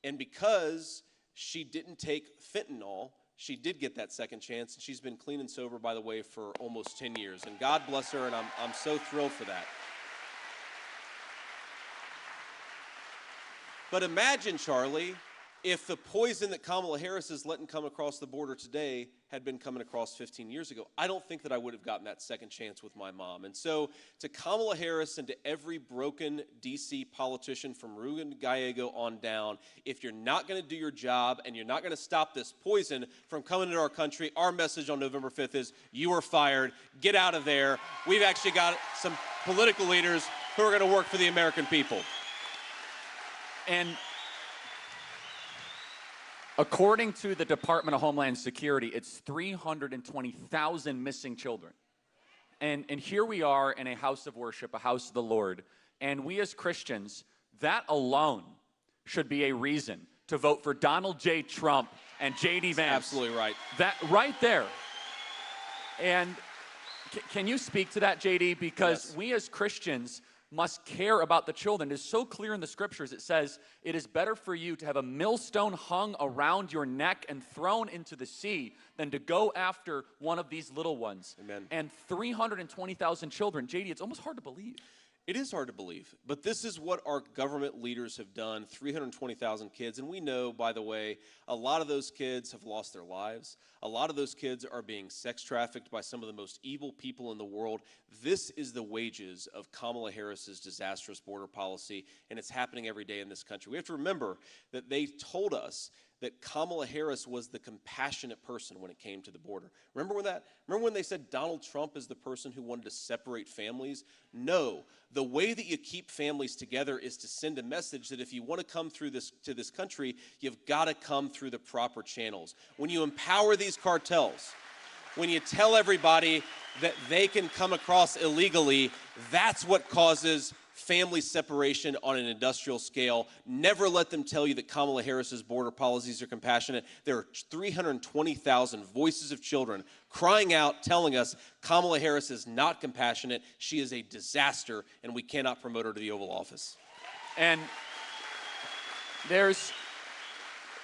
And because she didn't take fentanyl, she did get that second chance, and she's been clean and sober, by the way, for almost 10 years. And God bless her, and I'm so thrilled for that. But imagine, Charlie, if the poison that Kamala Harris is letting come across the border today had been coming across 15 years ago, I don't think that I would have gotten that second chance with my mom. And so to Kamala Harris and to every broken D.C. politician from Ruben Gallego on down, if you're not going to do your job and you're not going to stop this poison from coming into our country, our message on November 5th is you are fired. Get out of there. We've actually got some political leaders who are going to work for the American people. And according to the Department of Homeland Security, it's 320,000 missing children. And here we are in a house of worship, a house of the Lord, and we as Christians, that alone should be a reason to vote for Donald J. Trump and JD Vance. Absolutely right. That right there. And can you speak to that, JD? Because yes, we as Christians must care about the children. It is so clear in the scriptures. It says, it is better for you to have a millstone hung around your neck and thrown into the sea than to go after one of these little ones. Amen. And 320,000 children. JD, it's almost hard to believe. It is hard to believe, but this is what our government leaders have done, 320,000 kids. And we know, by the way, a lot of those kids have lost their lives. A lot of those kids are being sex trafficked by some of the most evil people in the world. This is the wages of Kamala Harris's disastrous border policy, and it's happening every day in this country. We have to remember that they told us that Kamala Harris was the compassionate person when it came to the border. Remember when they said Donald Trump is the person who wanted to separate families? No. The way that you keep families together is to send a message that if you want to come through to this country, you've got to come through the proper channels. When you empower these cartels, when you tell everybody that they can come across illegally, that's what causes family separation on an industrial scale. Never let them tell you that Kamala Harris's border policies are compassionate. There are 320,000 voices of children crying out, telling us Kamala Harris is not compassionate. She is a disaster, and we cannot promote her to the Oval Office. And there's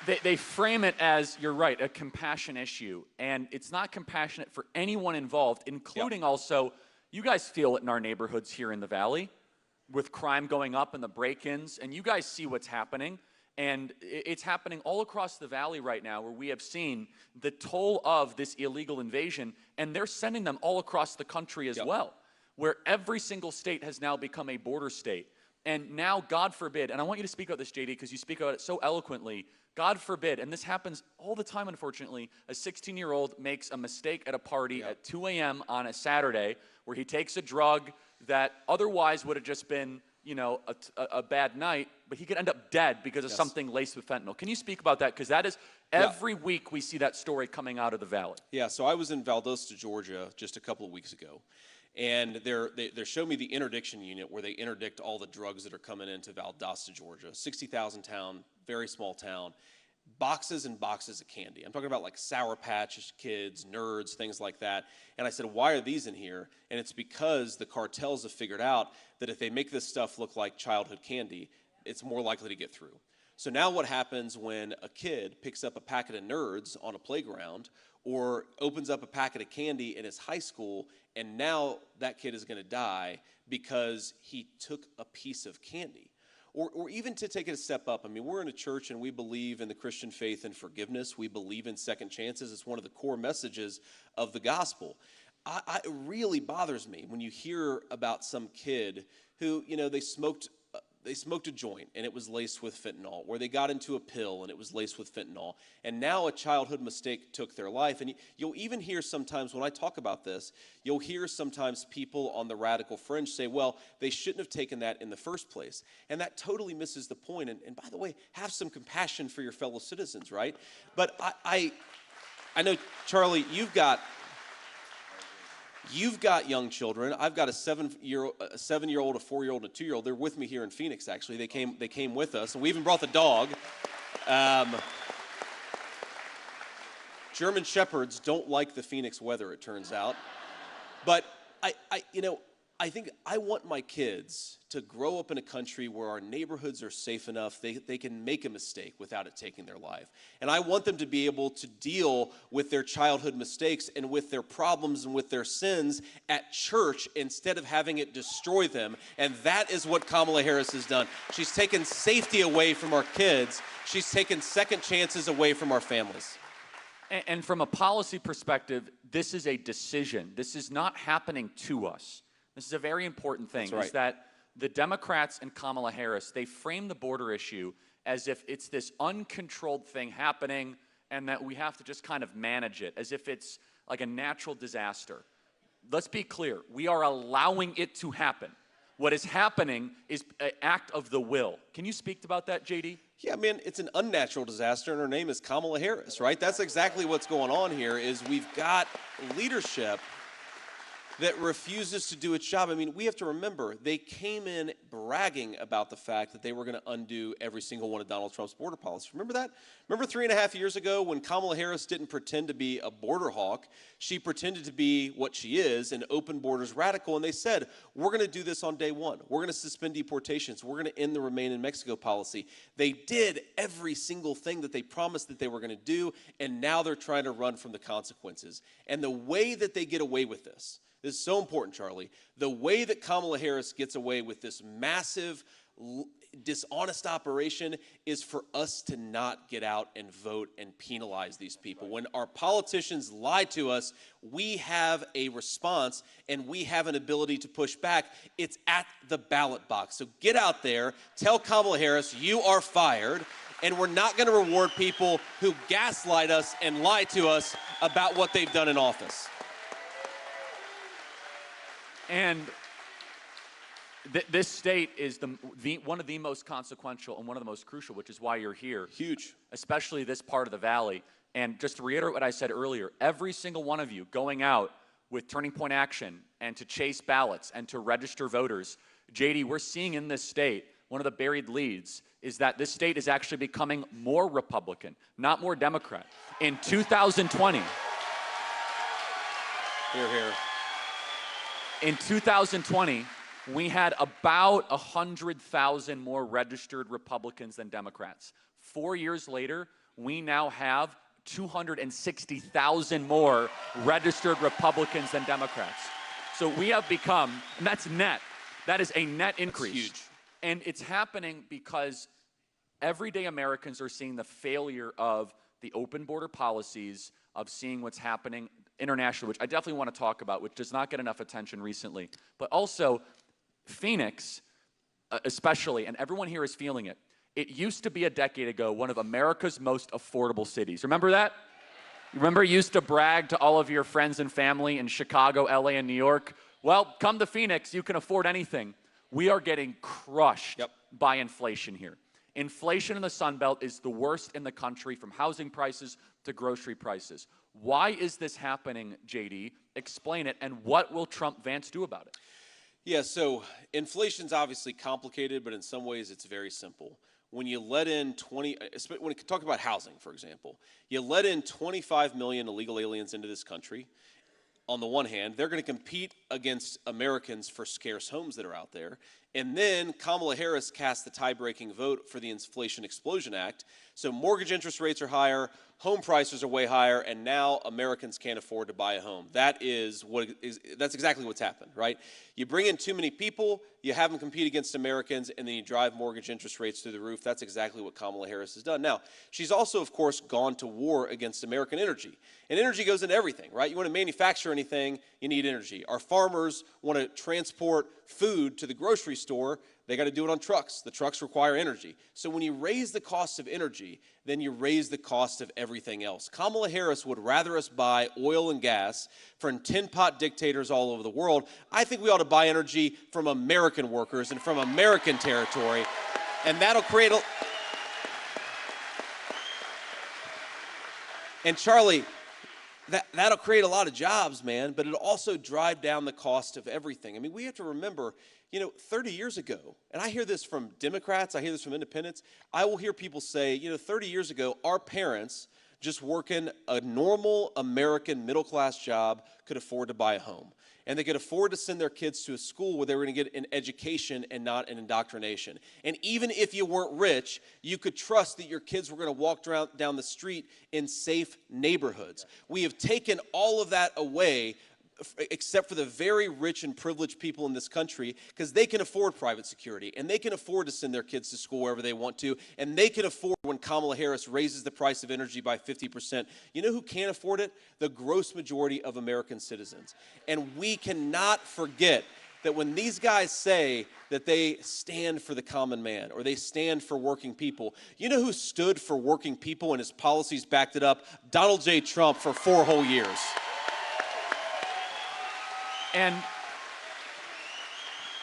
They frame it as, you're right, a compassion issue. And it's not compassionate for anyone involved, including also, you guys feel it in our neighborhoods here in the Valley with crime going up and the break-ins. And you guys see what's happening. And it's happening all across the Valley right now, where we have seen the toll of this illegal invasion. And they're sending them all across the country as well, where every single state has now become a border state. And now, God forbid, and I want you to speak about this, JD, because you speak about it so eloquently, God forbid, and this happens all the time, unfortunately, a 16-year-old makes a mistake at a party at 2 a.m. on a Saturday where he takes a drug that otherwise would have just been, you know, a bad night, but he could end up dead because of something laced with fentanyl. Can you speak about that? Because that is, every week we see that story coming out of the Valley. Yeah, so I was in Valdosta, Georgia, just a couple of weeks ago. And they showed me the interdiction unit where they interdict all the drugs that are coming into Valdosta, Georgia. 60,000 town, very small town. Boxes and boxes of candy. I'm talking about like Sour Patch Kids, Nerds, things like that. And I said, why are these in here? And it's because the cartels have figured out that if they make this stuff look like childhood candy, it's more likely to get through. So now what happens when a kid picks up a packet of Nerds on a playground or opens up a packet of candy in his high school, and now that kid is going to die because he took a piece of candy? Or even to take it a step up, I mean, we're in a church and we believe in the Christian faith and forgiveness. We believe in second chances. It's one of the core messages of the gospel. It really bothers me when you hear about some kid who, you know, they smoked a joint and it was laced with fentanyl, or they got into a pill and it was laced with fentanyl, and now a childhood mistake took their life. And you'll even hear sometimes when I talk about this, you'll hear sometimes people on the radical fringe say, well, they shouldn't have taken that in the first place. And that totally misses the point. And by the way, have some compassion for your fellow citizens, right? But I know, Charlie, you've got young children. I've got a 7-year-old, a 4-year-old, and a 2-year-old. They're with me here in Phoenix, actually. They came with us, and we even brought the dog. German Shepherds don't like the Phoenix weather, it turns out. But I think I want my kids to grow up in a country where our neighborhoods are safe enough they can make a mistake without it taking their life. And I want them to be able to deal with their childhood mistakes and with their problems and with their sins at church instead of having it destroy them. And that is what Kamala Harris has done. She's taken safety away from our kids. She's taken second chances away from our families. And from a policy perspective, this is a decision. This is not happening to us. This is a very important thing, is that the Democrats and Kamala Harris, they frame the border issue as if it's this uncontrolled thing happening and that we have to just kind of manage it, as if it's like a natural disaster. Let's be clear. We are allowing it to happen. What is happening is an act of the will. Can you speak about that, JD? Yeah, man, it's an unnatural disaster, and her name is Kamala Harris, right? That's exactly what's going on here, is we've got leadership that refuses to do its job. I mean, we have to remember, they came in bragging about the fact that they were going to undo every single one of Donald Trump's border policies. Remember that? Remember 3.5 years ago when Kamala Harris didn't pretend to be a border hawk? She pretended to be what she is, an open borders radical, and they said, we're going to do this on day one. We're going to suspend deportations. We're going to end the Remain in Mexico policy. They did every single thing that they promised that they were going to do, and now they're trying to run from the consequences. And the way that they get away with this is so important, Charlie. The way that Kamala Harris gets away with this massive, dishonest operation is for us to not get out and vote and penalize these people. When our politicians lie to us, we have a response and we have an ability to push back. It's at the ballot box. So get out there, tell Kamala Harris, you are fired, and we're not going to reward people who gaslight us and lie to us about what they've done in office. And this state is one of the most consequential and one of the most crucial, which is why you're here. Huge. Especially this part of the Valley. And just to reiterate what I said earlier, every single one of you going out with Turning Point Action and to chase ballots and to register voters, JD, we're seeing in this state, one of the buried leads is that this state is actually becoming more Republican, not more Democrat. In 2020, here. In 2020, we had about 100,000 more registered Republicans than Democrats. 4 years later, we now have 260,000 more registered Republicans than Democrats. So we have become, and that's net, that is a net increase. That's huge. And it's happening because everyday Americans are seeing the failure of the open border policies, of seeing what's happening internationally, which I definitely want to talk about, which does not get enough attention recently. But also, Phoenix, especially, and everyone here is feeling it. It used to be a decade ago one of America's most affordable cities. Remember that? Remember you used to brag to all of your friends and family in Chicago, LA, and New York? Well, come to Phoenix, you can afford anything. We are getting crushed by inflation here. Inflation in the Sun Belt is the worst in the country, from housing prices to grocery prices. Why is this happening, JD? Explain it, and what will Trump-Vance do about it? Yeah, so inflation's obviously complicated, but in some ways it's very simple. When you let in when you talk about housing, for example, you let in 25 million illegal aliens into this country. On the one hand, they're going to compete against Americans for scarce homes that are out there. And then Kamala Harris cast the tie-breaking vote for the Inflation Explosion Act. So mortgage interest rates are higher, home prices are way higher, and now Americans can't afford to buy a home. That's exactly what's happened, right? You bring in too many people, you have them compete against Americans, and then you drive mortgage interest rates through the roof. That's exactly what Kamala Harris has done. Now, she's also, of course, gone to war against American energy. And energy goes into everything, right? You want to manufacture anything, you need energy. Our farmers want to transport food to the grocery store, they got to do it on trucks. The trucks require energy. So when you raise the cost of energy, then you raise the cost of everything else. Kamala Harris would rather us buy oil and gas from tin-pot dictators all over the world. I think we ought to buy energy from American workers and from American territory, and that'll create a... And Charlie, that'll create a lot of jobs, man, but it'll also drive down the cost of everything. I mean, we have to remember, 30 years ago, and I hear this from Democrats, I hear this from independents, I will hear people say, 30 years ago, our parents, just working a normal American middle-class job, could afford to buy a home. And they could afford to send their kids to a school where they were going to get an education and not an indoctrination. And even if you weren't rich, you could trust that your kids were going to walk down the street in safe neighborhoods. We have taken all of that away, except for the very rich and privileged people in this country, because they can afford private security, and they can afford to send their kids to school wherever they want to, and they can afford when Kamala Harris raises the price of energy by 50%. You know who can't afford it? The gross majority of American citizens. And we cannot forget that when these guys say that they stand for the common man or they stand for working people, you know who stood for working people and his policies backed it up? Donald J. Trump for 4 whole years. And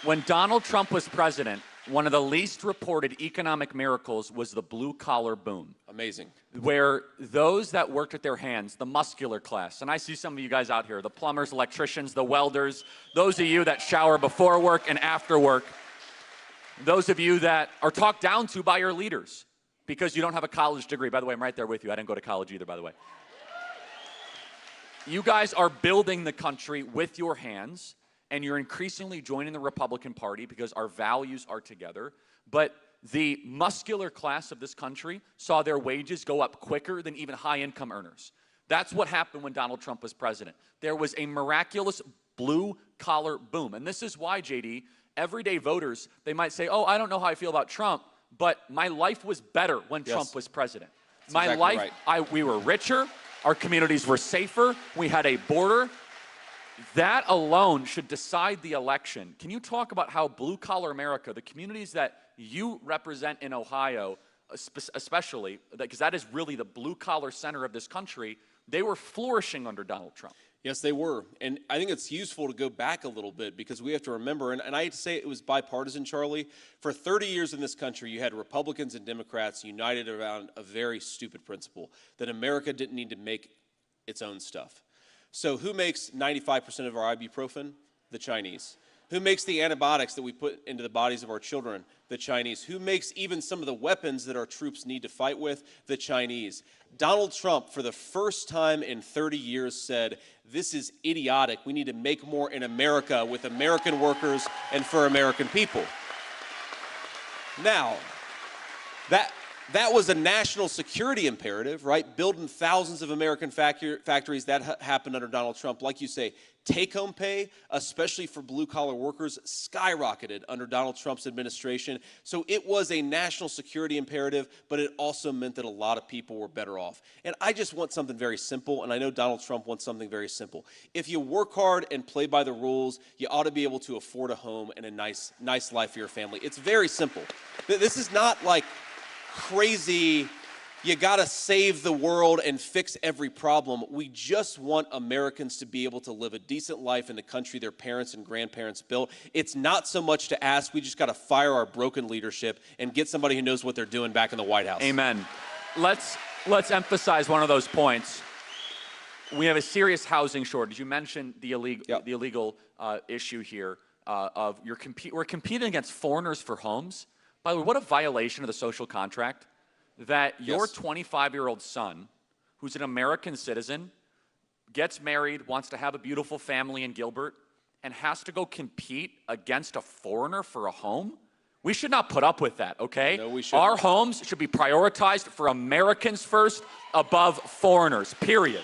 when Donald Trump was president, one of the least reported economic miracles was the blue-collar boom. Amazing. Where those that worked with their hands, the muscular class, and I see some of you guys out here, the plumbers, electricians, the welders, those of you that shower before work and after work, those of you that are talked down to by your leaders because you don't have a college degree. By the way, I'm right there with you. I didn't go to college either, by the way. You guys are building the country with your hands, and you're increasingly joining the Republican Party because our values are together. But the muscular class of this country saw their wages go up quicker than even high-income earners. That's what happened when Donald Trump was president. There was a miraculous blue-collar boom. And this is why, JD, everyday voters, they might say, oh, I don't know how I feel about Trump, but my life was better when Trump was president. That's exactly right. We were richer. Our communities were safer. We had a border. That alone should decide the election. Can you talk about how blue-collar America, the communities that you represent in Ohio, especially, because that is really the blue-collar center of this country, they were flourishing under Donald Trump? Yes, they were. And I think it's useful to go back a little bit because we have to remember, and I hate to say it was bipartisan, Charlie. For 30 years in this country, you had Republicans and Democrats united around a very stupid principle, that America didn't need to make its own stuff. So who makes 95% of our ibuprofen? The Chinese. Who makes the antibiotics that we put into the bodies of our children? The Chinese. Who makes even some of the weapons that our troops need to fight with? The Chinese. Donald Trump, for the first time in 30 years, said, this is idiotic. We need to make more in America with American workers and for American people. Now, that was a national security imperative, right? Building thousands of American factories, that happened under Donald Trump. Like you say, take-home pay, especially for blue-collar workers, skyrocketed under Donald Trump's administration. So it was a national security imperative, but it also meant that a lot of people were better off. And I just want something very simple, and I know Donald Trump wants something very simple. If you work hard and play by the rules, you ought to be able to afford a home and a nice life for your family. It's very simple. This is not like crazy, you got to save the world and fix every problem. We just want Americans to be able to live a decent life in the country their parents and grandparents built. It's not so much to ask. We just got to fire our broken leadership and get somebody who knows what they're doing back in the White House. Amen. Let's emphasize one of those points. We have a serious housing shortage. You mentioned the illegal issue here of we're competing against foreigners for homes. By the way, what a violation of the social contract that your 25-year-old son, who's an American citizen, gets married, wants to have a beautiful family in Gilbert, and has to go compete against a foreigner for a home? We should not put up with that, okay? No, we shouldn't. Our homes should be prioritized for Americans first above foreigners, period.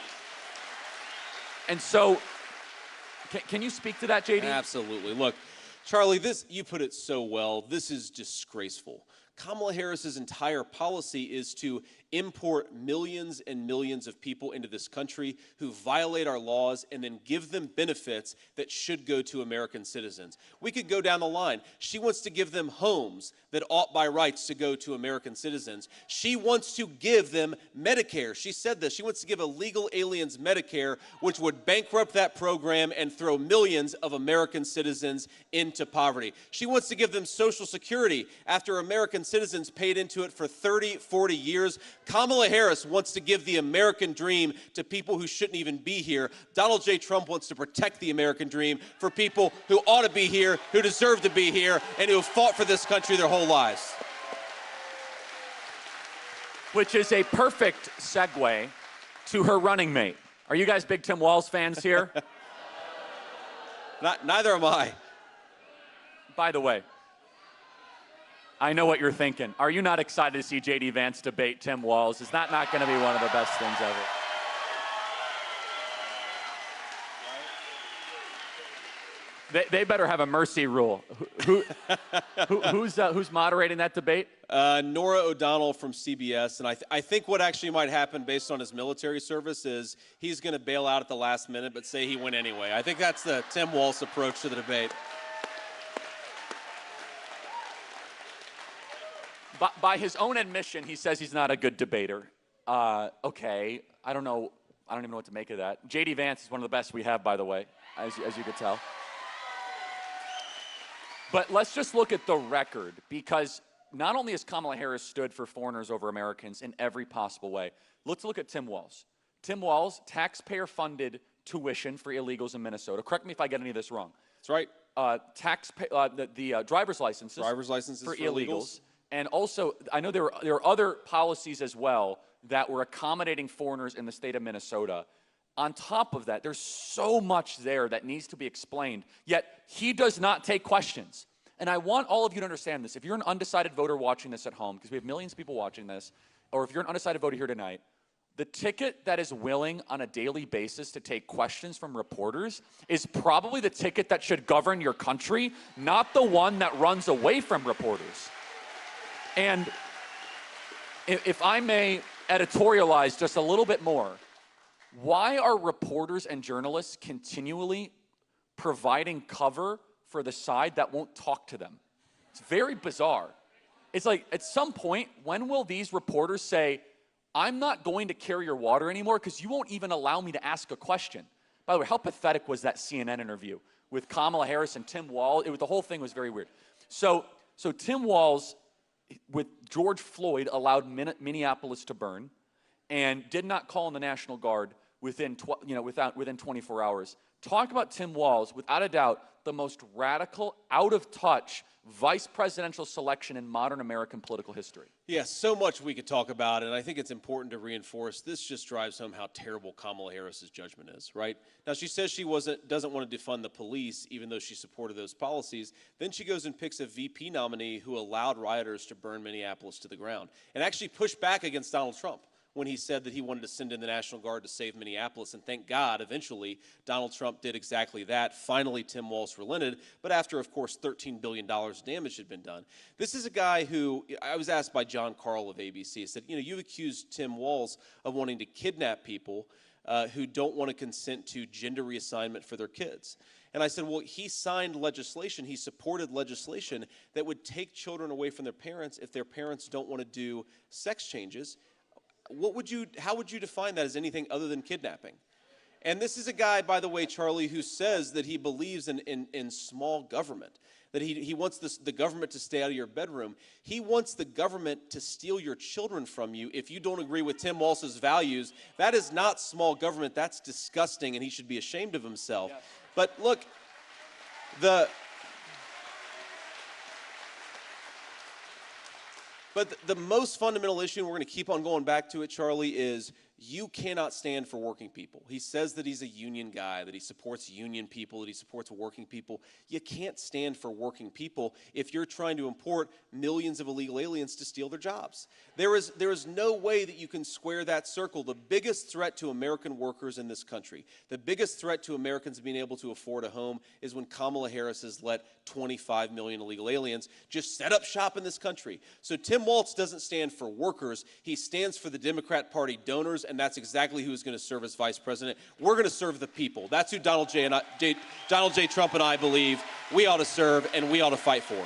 And so, can you speak to that, JD? Absolutely. Look, Charlie, you put it so well. This is disgraceful. Kamala Harris's entire policy is to import millions and millions of people into this country who violate our laws and then give them benefits that should go to American citizens. We could go down the line. She wants to give them homes that ought by rights to go to American citizens. She wants to give them Medicare. She said this. She wants to give illegal aliens Medicare, which would bankrupt that program and throw millions of American citizens into poverty. She wants to give them Social Security after American citizens paid into it for 30, 40 years. Kamala Harris wants to give the American dream to people who shouldn't even be here. Donald J. Trump wants to protect the American dream for people who ought to be here, who deserve to be here, and who have fought for this country their whole lives. Which is a perfect segue to her running mate. Are you guys big Tim Walz fans here? Neither am I. By the way, I know what you're thinking. Are you not excited to see JD Vance debate Tim Walz? Is that not going to be one of the best things ever? They better have a mercy rule. Who's moderating that debate? Nora O'Donnell from CBS, and I think what actually might happen based on his military service is he's going to bail out at the last minute but say he went anyway. I think that's the Tim Walz approach to the debate. By his own admission, he says he's not a good debater. Okay, I don't even know what to make of that. JD Vance is one of the best we have, by the way, as you could tell. But let's just look at the record, because not only has Kamala Harris stood for foreigners over Americans in every possible way, let's look at Tim Walz. Tim Walz, taxpayer-funded tuition for illegals in Minnesota. Correct me if I get any of this wrong. That's right. The driver's licenses. Driver's licenses for illegals. And also, I know there are other policies as well that were accommodating foreigners in the state of Minnesota. On top of that, there's so much there that needs to be explained, yet he does not take questions. And I want all of you to understand this. If you're an undecided voter watching this at home, because we have millions of people watching this, or if you're an undecided voter here tonight, the ticket that is willing on a daily basis to take questions from reporters is probably the ticket that should govern your country, not the one that runs away from reporters. And if I may editorialize just a little bit more, why are reporters and journalists continually providing cover for the side that won't talk to them? It's very bizarre. It's like, at some point, when will these reporters say, I'm not going to carry your water anymore because you won't even allow me to ask a question? By the way, how pathetic was that CNN interview with Kamala Harris and Tim Walz? The whole thing was very weird. So Tim Walz, with George Floyd, allowed Minneapolis to burn and did not call in the National Guard within 24 hours. Talk about Tim Walz, without a doubt, the most radical, out of touch vice presidential selection in modern American political history. Yeah, so much we could talk about, and I think it's important to reinforce this just drives home how terrible Kamala Harris's judgment is, right? Now, she says she doesn't want to defund the police, even though she supported those policies. Then she goes and picks a VP nominee who allowed rioters to burn Minneapolis to the ground and actually pushed back against Donald Trump when he said that he wanted to send in the National Guard to save Minneapolis. And thank God, eventually, Donald Trump did exactly that. Finally, Tim Walz relented, but after, of course, $13 billion damage had been done. This is a guy who, I was asked by John Carl of ABC, he said, you've accused Tim Walz of wanting to kidnap people who don't want to consent to gender reassignment for their kids. And I said, well, he signed legislation, he supported legislation that would take children away from their parents if their parents don't want to do sex changes. How would you define that as anything other than kidnapping? And this is a guy, by the way, Charlie, who says that he believes in small government, that he wants the government to stay out of your bedroom. He wants the government to steal your children from you if you don't agree with Tim Walz's values. That is not small government. That's disgusting, and he should be ashamed of himself. Yes. But look, But the most fundamental issue, and we're going to keep on going back to it, Charlie, is you cannot stand for working people. He says that he's a union guy, that he supports union people, that he supports working people. You can't stand for working people if you're trying to import millions of illegal aliens to steal their jobs. There is no way that you can square that circle. The biggest threat to American workers in this country, the biggest threat to Americans being able to afford a home is when Kamala Harris has let 25 million illegal aliens just set up shop in this country. So Tim Walz doesn't stand for workers. He stands for the Democrat Party donors, and that's exactly who's going to serve as vice president. We're going to serve the people. That's who Donald J. Trump and I believe we ought to serve and we ought to fight for.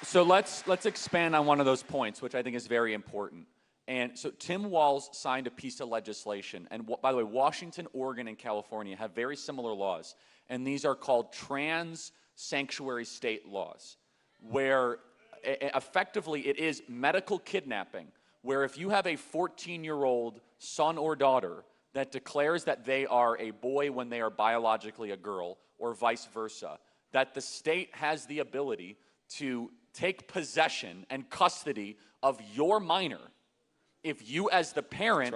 So let's expand on one of those points, which I think is very important. And so Tim Walz signed a piece of legislation. And by the way, Washington, Oregon, and California have very similar laws. And these are called trans sanctuary state laws, where effectively it is medical kidnapping, where if you have a 14-year-old son or daughter that declares that they are a boy when they are biologically a girl, or vice versa, that the state has the ability to take possession and custody of your minor if you as the parent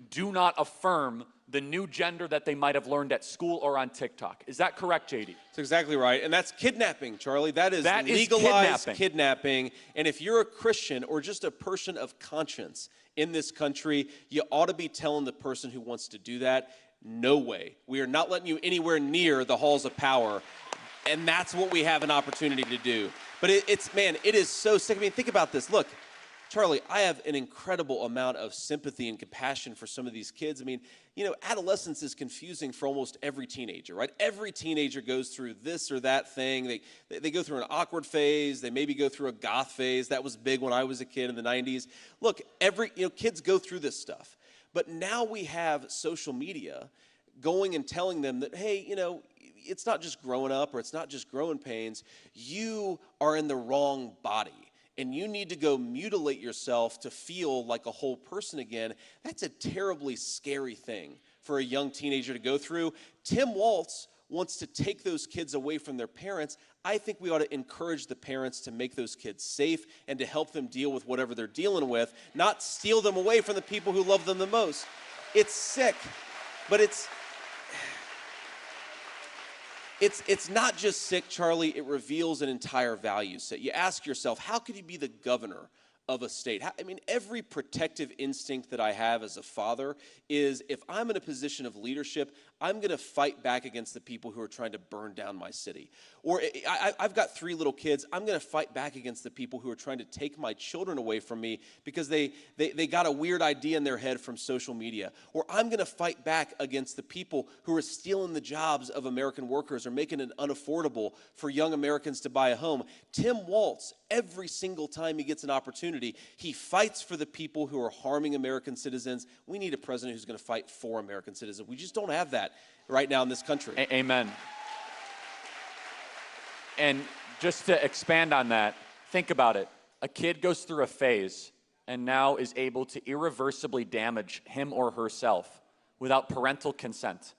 do not affirm the new gender that they might have learned at school or on TikTok. Is that correct, JD? That's exactly right. And that's kidnapping, Charlie. That is legalized kidnapping. And if you're a Christian or just a person of conscience in this country, you ought to be telling the person who wants to do that, no way. We are not letting you anywhere near the halls of power. And that's what we have an opportunity to do. But it is so sick. I mean, think about this. Look, Charlie, I have an incredible amount of sympathy and compassion for some of these kids. I mean, adolescence is confusing for almost every teenager, right? Every teenager goes through this or that thing. They go through an awkward phase. They maybe go through a goth phase. That was big when I was a kid in the 90s. Look, kids go through this stuff. But now we have social media going and telling them that, hey, it's not just growing up or it's not just growing pains. You are in the wrong body. And you need to go mutilate yourself to feel like a whole person again. That's a terribly scary thing for a young teenager to go through. Tim Walz wants to take those kids away from their parents. I think we ought to encourage the parents to make those kids safe and to help them deal with whatever they're dealing with, not steal them away from the people who love them the most. It's sick, but it's not just sick, Charlie. It reveals an entire value set. You ask yourself, how could you be the governor of a state? Every protective instinct that I have as a father is if I'm in a position of leadership, I'm going to fight back against the people who are trying to burn down my city. Or I've got 3 little kids. I'm going to fight back against the people who are trying to take my children away from me because they got a weird idea in their head from social media. Or I'm going to fight back against the people who are stealing the jobs of American workers or making it unaffordable for young Americans to buy a home. Tim Walz, every single time he gets an opportunity, he fights for the people who are harming American citizens. We need a president who's going to fight for American citizens. We just don't have that right now in this country. Amen. And just to expand on that, think about it. A kid goes through a phase and now is able to irreversibly damage him or herself without parental consent.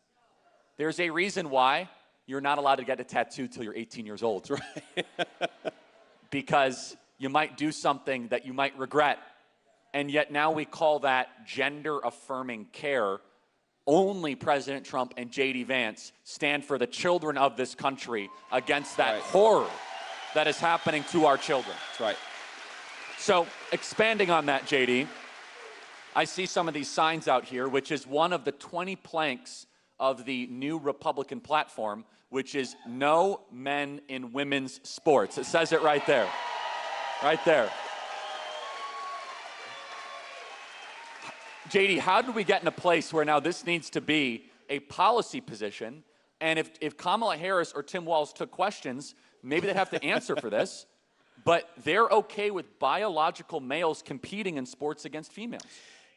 There's a reason why you're not allowed to get a tattoo till you're 18 years old. Right. Because you might do something that you might regret. And yet now we call that gender-affirming care. Only President Trump and JD Vance stand for the children of this country against that horror that is happening to our children. That's right. So expanding on that, JD, I see some of these signs out here, which is one of the 20 planks of the new Republican platform, which is no men in women's sports. It says it right there. Right there. JD, how did we get in a place where now this needs to be a policy position? And if Kamala Harris or Tim Walz took questions, maybe they'd have to answer for this. But they're okay with biological males competing in sports against females.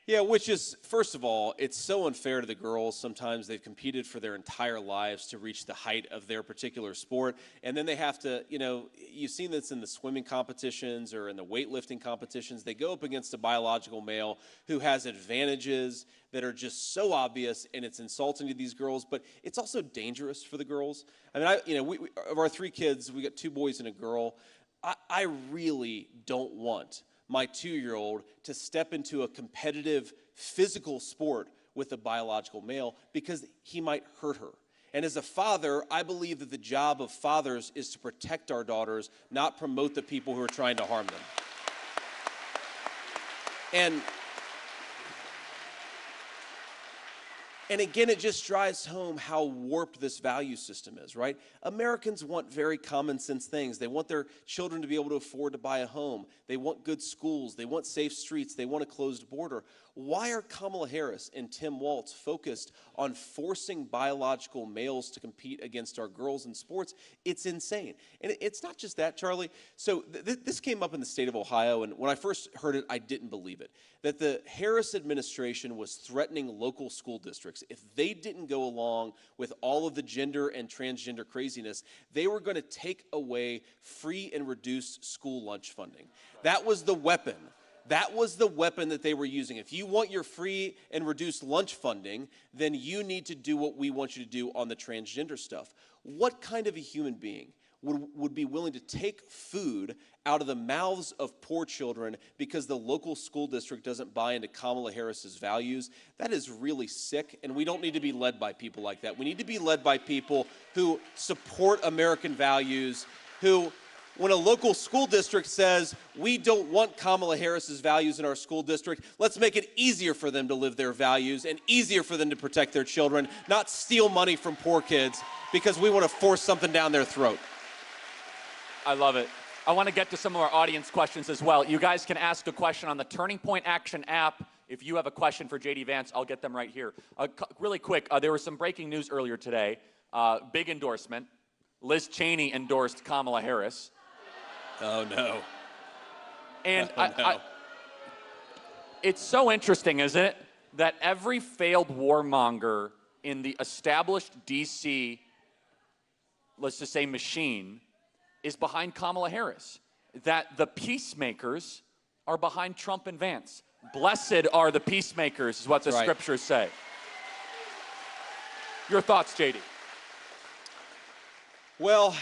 Yeah, which is, first of all, it's so unfair to the girls. Sometimes they've competed for their entire lives to reach the height of their particular sport. And then they have to, you know, you've seen this in the swimming competitions or in the weightlifting competitions. They go up against a biological male who has advantages that are just so obvious, and it's insulting to these girls. But it's also dangerous for the girls. I mean, we of our 3 kids, we got 2 boys and a girl. I really don't want my 2-year-old to step into a competitive physical sport with a biological male because he might hurt her. And as a father, I believe that the job of fathers is to protect our daughters, not promote the people who are trying to harm them. And again, it just drives home how warped this value system is, right? Americans want very common sense things. They want their children to be able to afford to buy a home. They want good schools. They want safe streets. They want a closed border. Why are Kamala Harris and Tim Walz focused on forcing biological males to compete against our girls in sports? It's insane. And it's not just that, Charlie. So this came up in the state of Ohio, and when I first heard it, I didn't believe it, that the Harris administration was threatening local school districts. If they didn't go along with all of the gender and transgender craziness, they were going to take away free and reduced school lunch funding. That was the weapon. That was the weapon that they were using. If you want your free and reduced lunch funding, then you need to do what we want you to do on the transgender stuff. What kind of a human being would be willing to take food out of the mouths of poor children because the local school district doesn't buy into Kamala Harris's values? That is really sick, and we don't need to be led by people like that. We need to be led by people who support American values, who, when a local school district says, we don't want Kamala Harris's values in our school district, let's make it easier for them to live their values and easier for them to protect their children, not steal money from poor kids because we want to force something down their throat. I love it. I want to get to some of our audience questions as well. You guys can ask a question on the Turning Point Action app. If you have a question for JD Vance, I'll get them right here. Really quick, there was some breaking news earlier today. Big endorsement. Liz Cheney endorsed Kamala Harris. Oh, no. And it's so interesting, isn't it, that every failed warmonger in the established D.C., let's just say, machine, is behind Kamala Harris. That the peacemakers are behind Trump and Vance. Blessed are the peacemakers, is what the scriptures say. Your thoughts, JD? Well,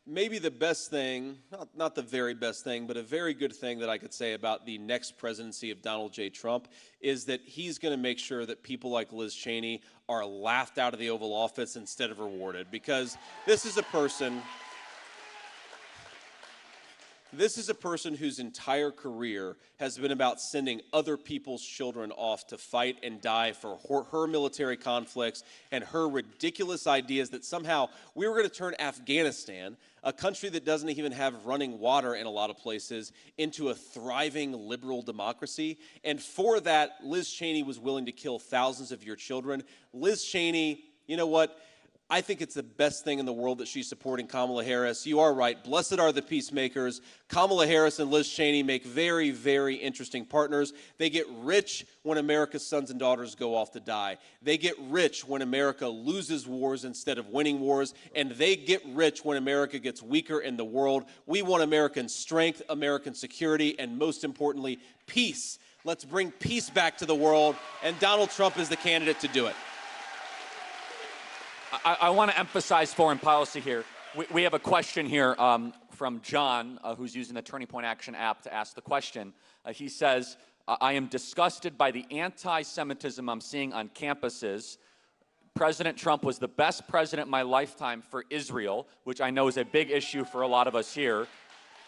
maybe the best thing, not the very best thing, but a very good thing that I could say about the next presidency of Donald J. Trump is that he's going to make sure that people like Liz Cheney are laughed out of the Oval Office instead of rewarded, because this is a person whose entire career has been about sending other people's children off to fight and die for her military conflicts and her ridiculous ideas that somehow we were going to turn Afghanistan, a country that doesn't even have running water in a lot of places, into a thriving liberal democracy. And for that, Liz Cheney was willing to kill thousands of your children. Liz Cheney, you know what? I think it's the best thing in the world that she's supporting Kamala Harris. You are right. Blessed are the peacemakers. Kamala Harris and Liz Cheney make very, very interesting partners. They get rich when America's sons and daughters go off to die. They get rich when America loses wars instead of winning wars. And they get rich when America gets weaker in the world. We want American strength, American security, and most importantly, peace. Let's bring peace back to the world. And Donald Trump is the candidate to do it. I want to emphasize foreign policy here. We have a question here from John, who's using the Turning Point Action app to ask the question. He says, I am disgusted by the anti-Semitism I'm seeing on campuses. President Trump was the best president in my lifetime for Israel, which I know is a big issue for a lot of us here.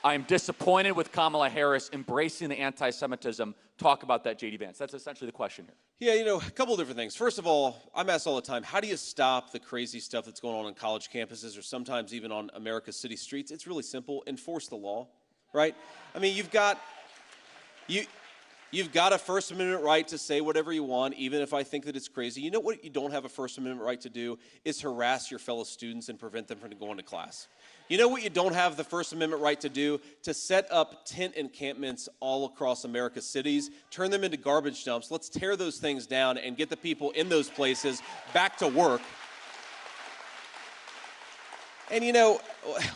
I am disappointed with Kamala Harris embracing the anti-Semitism. Talk about that, JD Vance. That's essentially the question here. Yeah, you know, a couple of different things. First of all, I'm asked all the time, how do you stop the crazy stuff that's going on college campuses or sometimes even on America's city streets? It's really simple. Enforce the law, right? I mean, you've got a First Amendment right to say whatever you want, even if I think that it's crazy. You know what you don't have a First Amendment right to do is harass your fellow students and prevent them from going to class. You know what you don't have the First Amendment right to do? To set up tent encampments all across America's cities, turn them into garbage dumps. Let's tear those things down and get the people in those places back to work. And you know,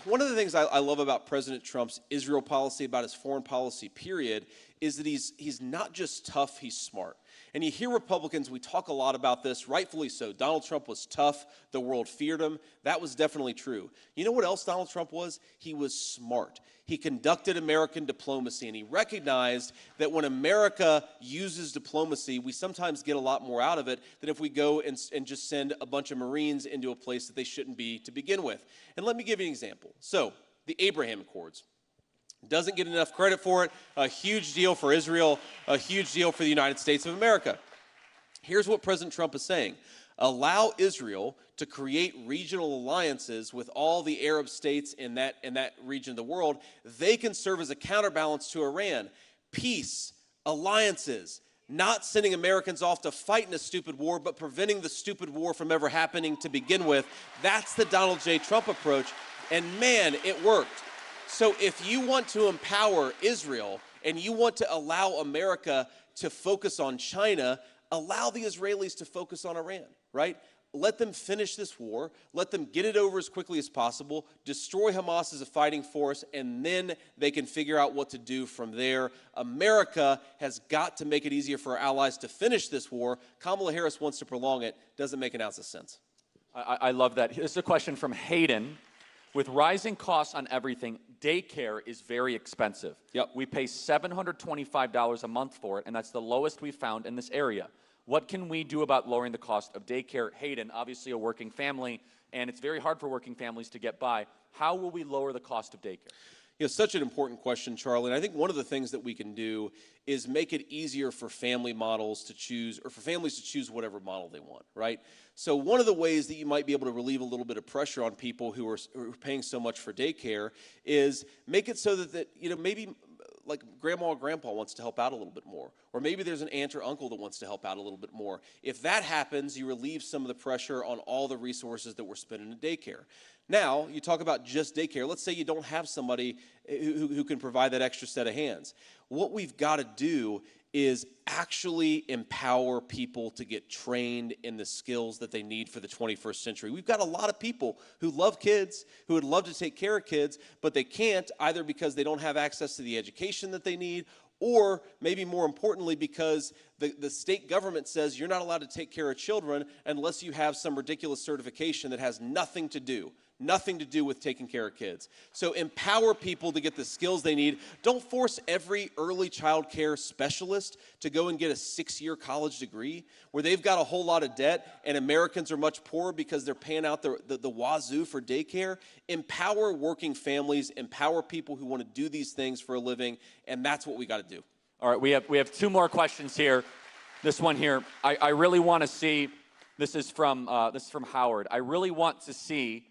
one of the things I love about President Trump's Israel policy, about his foreign policy, period, is that he's not just tough, he's smart. And you hear Republicans, we talk a lot about this, rightfully so. Donald Trump was tough. The world feared him. That was definitely true. You know what else Donald Trump was? He was smart. He conducted American diplomacy, and he recognized that when America uses diplomacy, we sometimes get a lot more out of it than if we go and just send a bunch of Marines into a place that they shouldn't be to begin with. And let me give you an example. So, the Abraham Accords. Doesn't get enough credit for it. A huge deal for Israel, a huge deal for the United States of America. Here's what President Trump is saying. Allow Israel to create regional alliances with all the Arab states in that region of the world. They can serve as a counterbalance to Iran. Peace, alliances, not sending Americans off to fight in a stupid war, but preventing the stupid war from ever happening to begin with. That's the Donald J. Trump approach. And man, it worked. So if you want to empower Israel and you want to allow America to focus on China, allow the Israelis to focus on Iran, right? Let them finish this war. Let them get it over as quickly as possible, destroy Hamas as a fighting force, and then they can figure out what to do from there. America has got to make it easier for our allies to finish this war. Kamala Harris wants to prolong it. Doesn't make an ounce of sense. I love that. Here's a question from Hayden. With rising costs on everything, daycare is very expensive. Yep. We pay $725 a month for it, and that's the lowest we've found in this area. What can we do about lowering the cost of daycare? Hayden, obviously a working family, and it's very hard for working families to get by. How will we lower the cost of daycare? You know, such an important question, Charlie. And I think one of the things that we can do is make it easier for family models to choose, or for families to choose whatever model they want, right? So one of the ways that you might be able to relieve a little bit of pressure on people who are paying so much for daycare is make it so that you know, maybe like grandma or grandpa wants to help out a little bit more, or maybe there's an aunt or uncle that wants to help out a little bit more. If that happens, you relieve some of the pressure on all the resources that we're spending in daycare. Now, you talk about just daycare. Let's say you don't have somebody who can provide that extra set of hands. What we've got to do is actually empower people to get trained in the skills that they need for the 21st century. We've got a lot of people who love kids, who would love to take care of kids, but they can't, either because they don't have access to the education that they need, or maybe more importantly, because the state government says you're not allowed to take care of children unless you have some ridiculous certification that has nothing to do with taking care of kids. So empower people to get the skills they need. Don't force every early child care specialist to go and get a 6-year college degree where they've got a whole lot of debt and Americans are much poorer because they're paying out the wazoo for daycare. Empower working families, empower people who want to do these things for a living, and that's what we got to do. All right, we have two more questions here. This one here, I really want to see, this is from Howard. I really want to see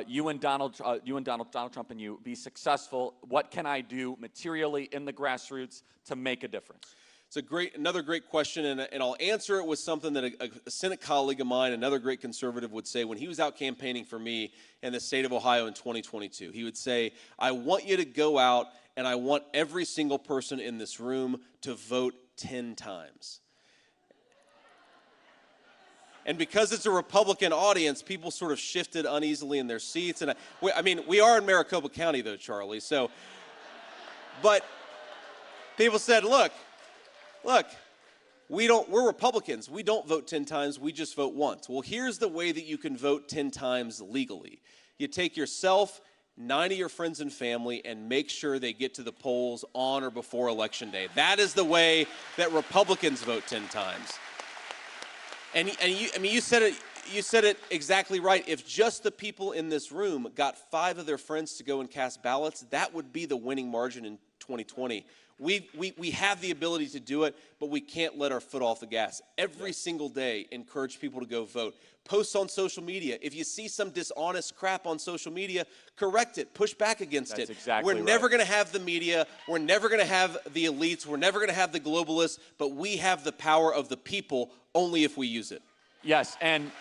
you and Donald Trump and you be successful. What can I do materially in the grassroots to make a difference? It's another great question, and I'll answer it with something that a Senate colleague of mine, another great conservative, would say when he was out campaigning for me in the state of Ohio in 2022. He would say, I want you to go out, and I want every single person in this room to vote 10 times. And because it's a Republican audience, people sort of shifted uneasily in their seats. And I mean, we are in Maricopa County, though, Charlie. So, but people said, look, we're Republicans. We don't vote 10 times. We just vote once. Well, here's the way that you can vote 10 times legally. You take yourself, 9 of your friends and family, and make sure they get to the polls on or before Election Day. That is the way that Republicans vote 10 times. And you said it exactly right. If just the people in this room got 5 of their friends to go and cast ballots, that would be the winning margin in 2020. We have the ability to do it, but we can't let our foot off the gas. Every single day, encourage people to go vote. Post on social media. If you see some dishonest crap on social media, correct it. Push back against it. That's exactly We're right. never going to have the media. We're never going to have the elites. We're never going to have the globalists, but we have the power of the people only if we use it. Yes, and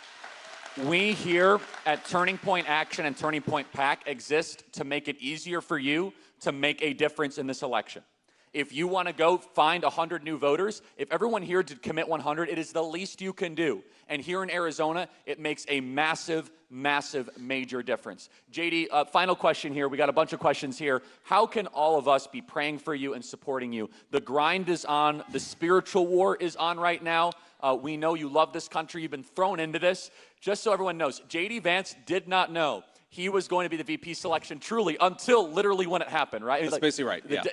we here at Turning Point Action and Turning Point PAC exist to make it easier for you to make a difference in this election. If you want to go find 100 new voters, if everyone here did commit 100, it is the least you can do. And here in Arizona, it makes a massive, massive, major difference. JD, final question here. We got a bunch of questions here. How can all of us be praying for you and supporting you? The grind is on. The spiritual war is on right now. We know you love this country. You've been thrown into this. Just so everyone knows, JD Vance did not know he was going to be the VP selection truly until literally when it happened, right? That's basically right, yeah.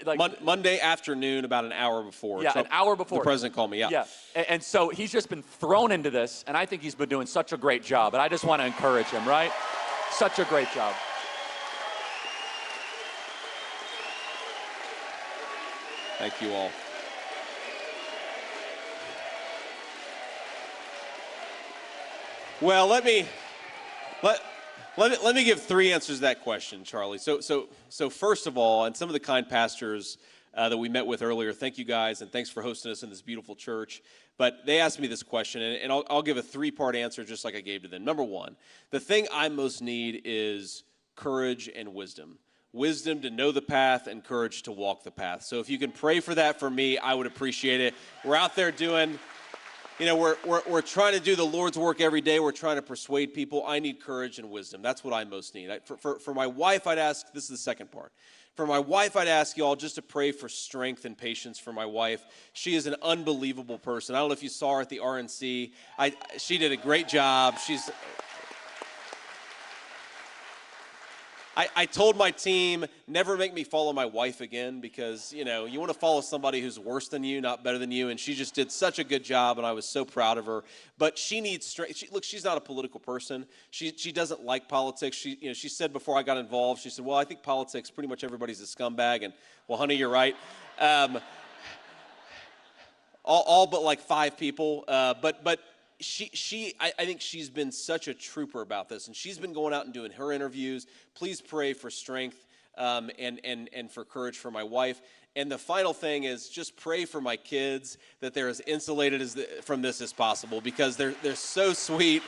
Monday afternoon, about an hour before. Yeah, an hour before. The president called me, yeah. Yeah, and so he's just been thrown into this, and I think he's been doing such a great job, and I just want to encourage him, right? Such a great job. Thank you all. Well, let me give 3 answers to that question, Charlie. So first of all, and some of the kind pastors that we met with earlier, thank you guys, and thanks for hosting us in this beautiful church. But they asked me this question, and I'll give a 3-part answer just like I gave to them. Number 1, the thing I most need is courage and wisdom. Wisdom to know the path and courage to walk the path. So if you can pray for that for me, I would appreciate it. We're out there doing... You know, we're trying to do the Lord's work every day. We're trying to persuade people. I need courage and wisdom. That's what I most need. For my wife, I'd ask, this is the second part. For my wife, I'd ask you all just to pray for strength and patience for my wife. She is an unbelievable person. I don't know if you saw her at the RNC. She did a great job. I told my team, never make me follow my wife again because, you know, you want to follow somebody who's worse than you, not better than you, and she just did such a good job, and I was so proud of her. But she needs strength. Look, she's not a political person. She doesn't like politics. She said before I got involved, she said, well, I think politics, pretty much everybody's a scumbag, and, well, honey, you're right. All but like 5 people, but I think she's been such a trooper about this, and she's been going out and doing her interviews. Please pray for strength and for courage for my wife. And the final thing is just pray for my kids that they're as insulated from this as possible because they're so sweet.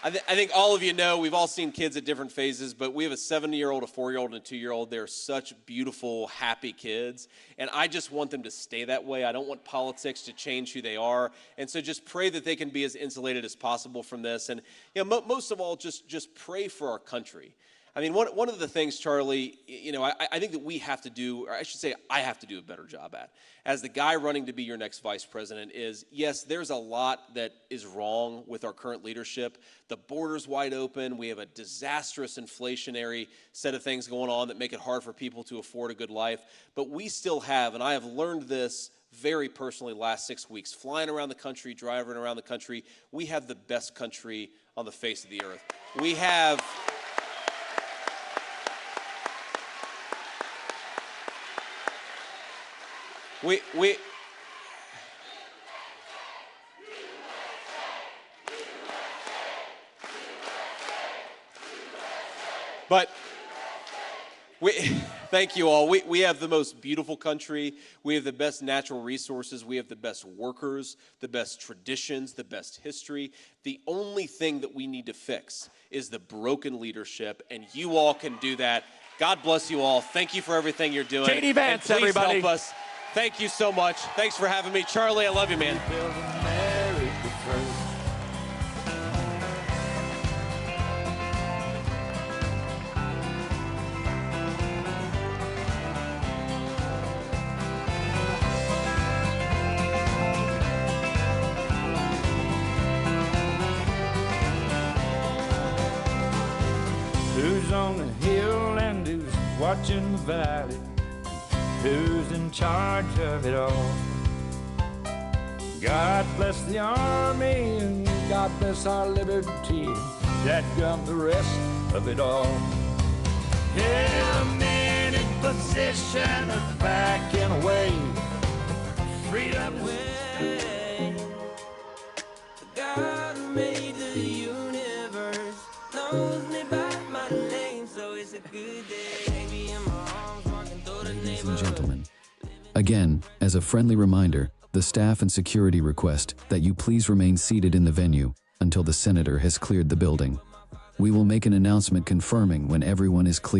I think all of you know, we've all seen kids at different phases, but we have a 7-year-old, a 4-year-old, and a 2-year-old. They're such beautiful, happy kids, and I just want them to stay that way. I don't want politics to change who they are, and so just pray that they can be as insulated as possible from this. And you know, most of all, just pray for our country. I mean, one of the things, Charlie, you know, I think that we have to do, or I should say I have to do a better job at, as the guy running to be your next vice president is, yes, there's a lot that is wrong with our current leadership. The border's wide open. We have a disastrous inflationary set of things going on that make it hard for people to afford a good life. But we still have, and I have learned this very personally last 6 weeks, flying around the country, driving around the country, we have the best country on the face of the earth. We have... Thank you all. We have the most beautiful country. We have the best natural resources. We have the best workers, the best traditions, the best history. The only thing that we need to fix is the broken leadership, and you all can do that. God bless you all. Thank you for everything you're doing. JD Vance, and please everybody. help us. Thank you so much. Thanks for having me. Charlie, I love you, man. watching the valley, who's in charge of it all. God bless the Army and God bless our liberty, that gun the rest of it all. Yeah, men in position of backing away. Freedom way. God who made the universe knows me by my name, so it's a good day. Baby in my arms, walking through the Ladies and gentlemen, again, as a friendly reminder, the staff and security request that you please remain seated in the venue until the senator has cleared the building. We will make an announcement confirming when everyone is clear.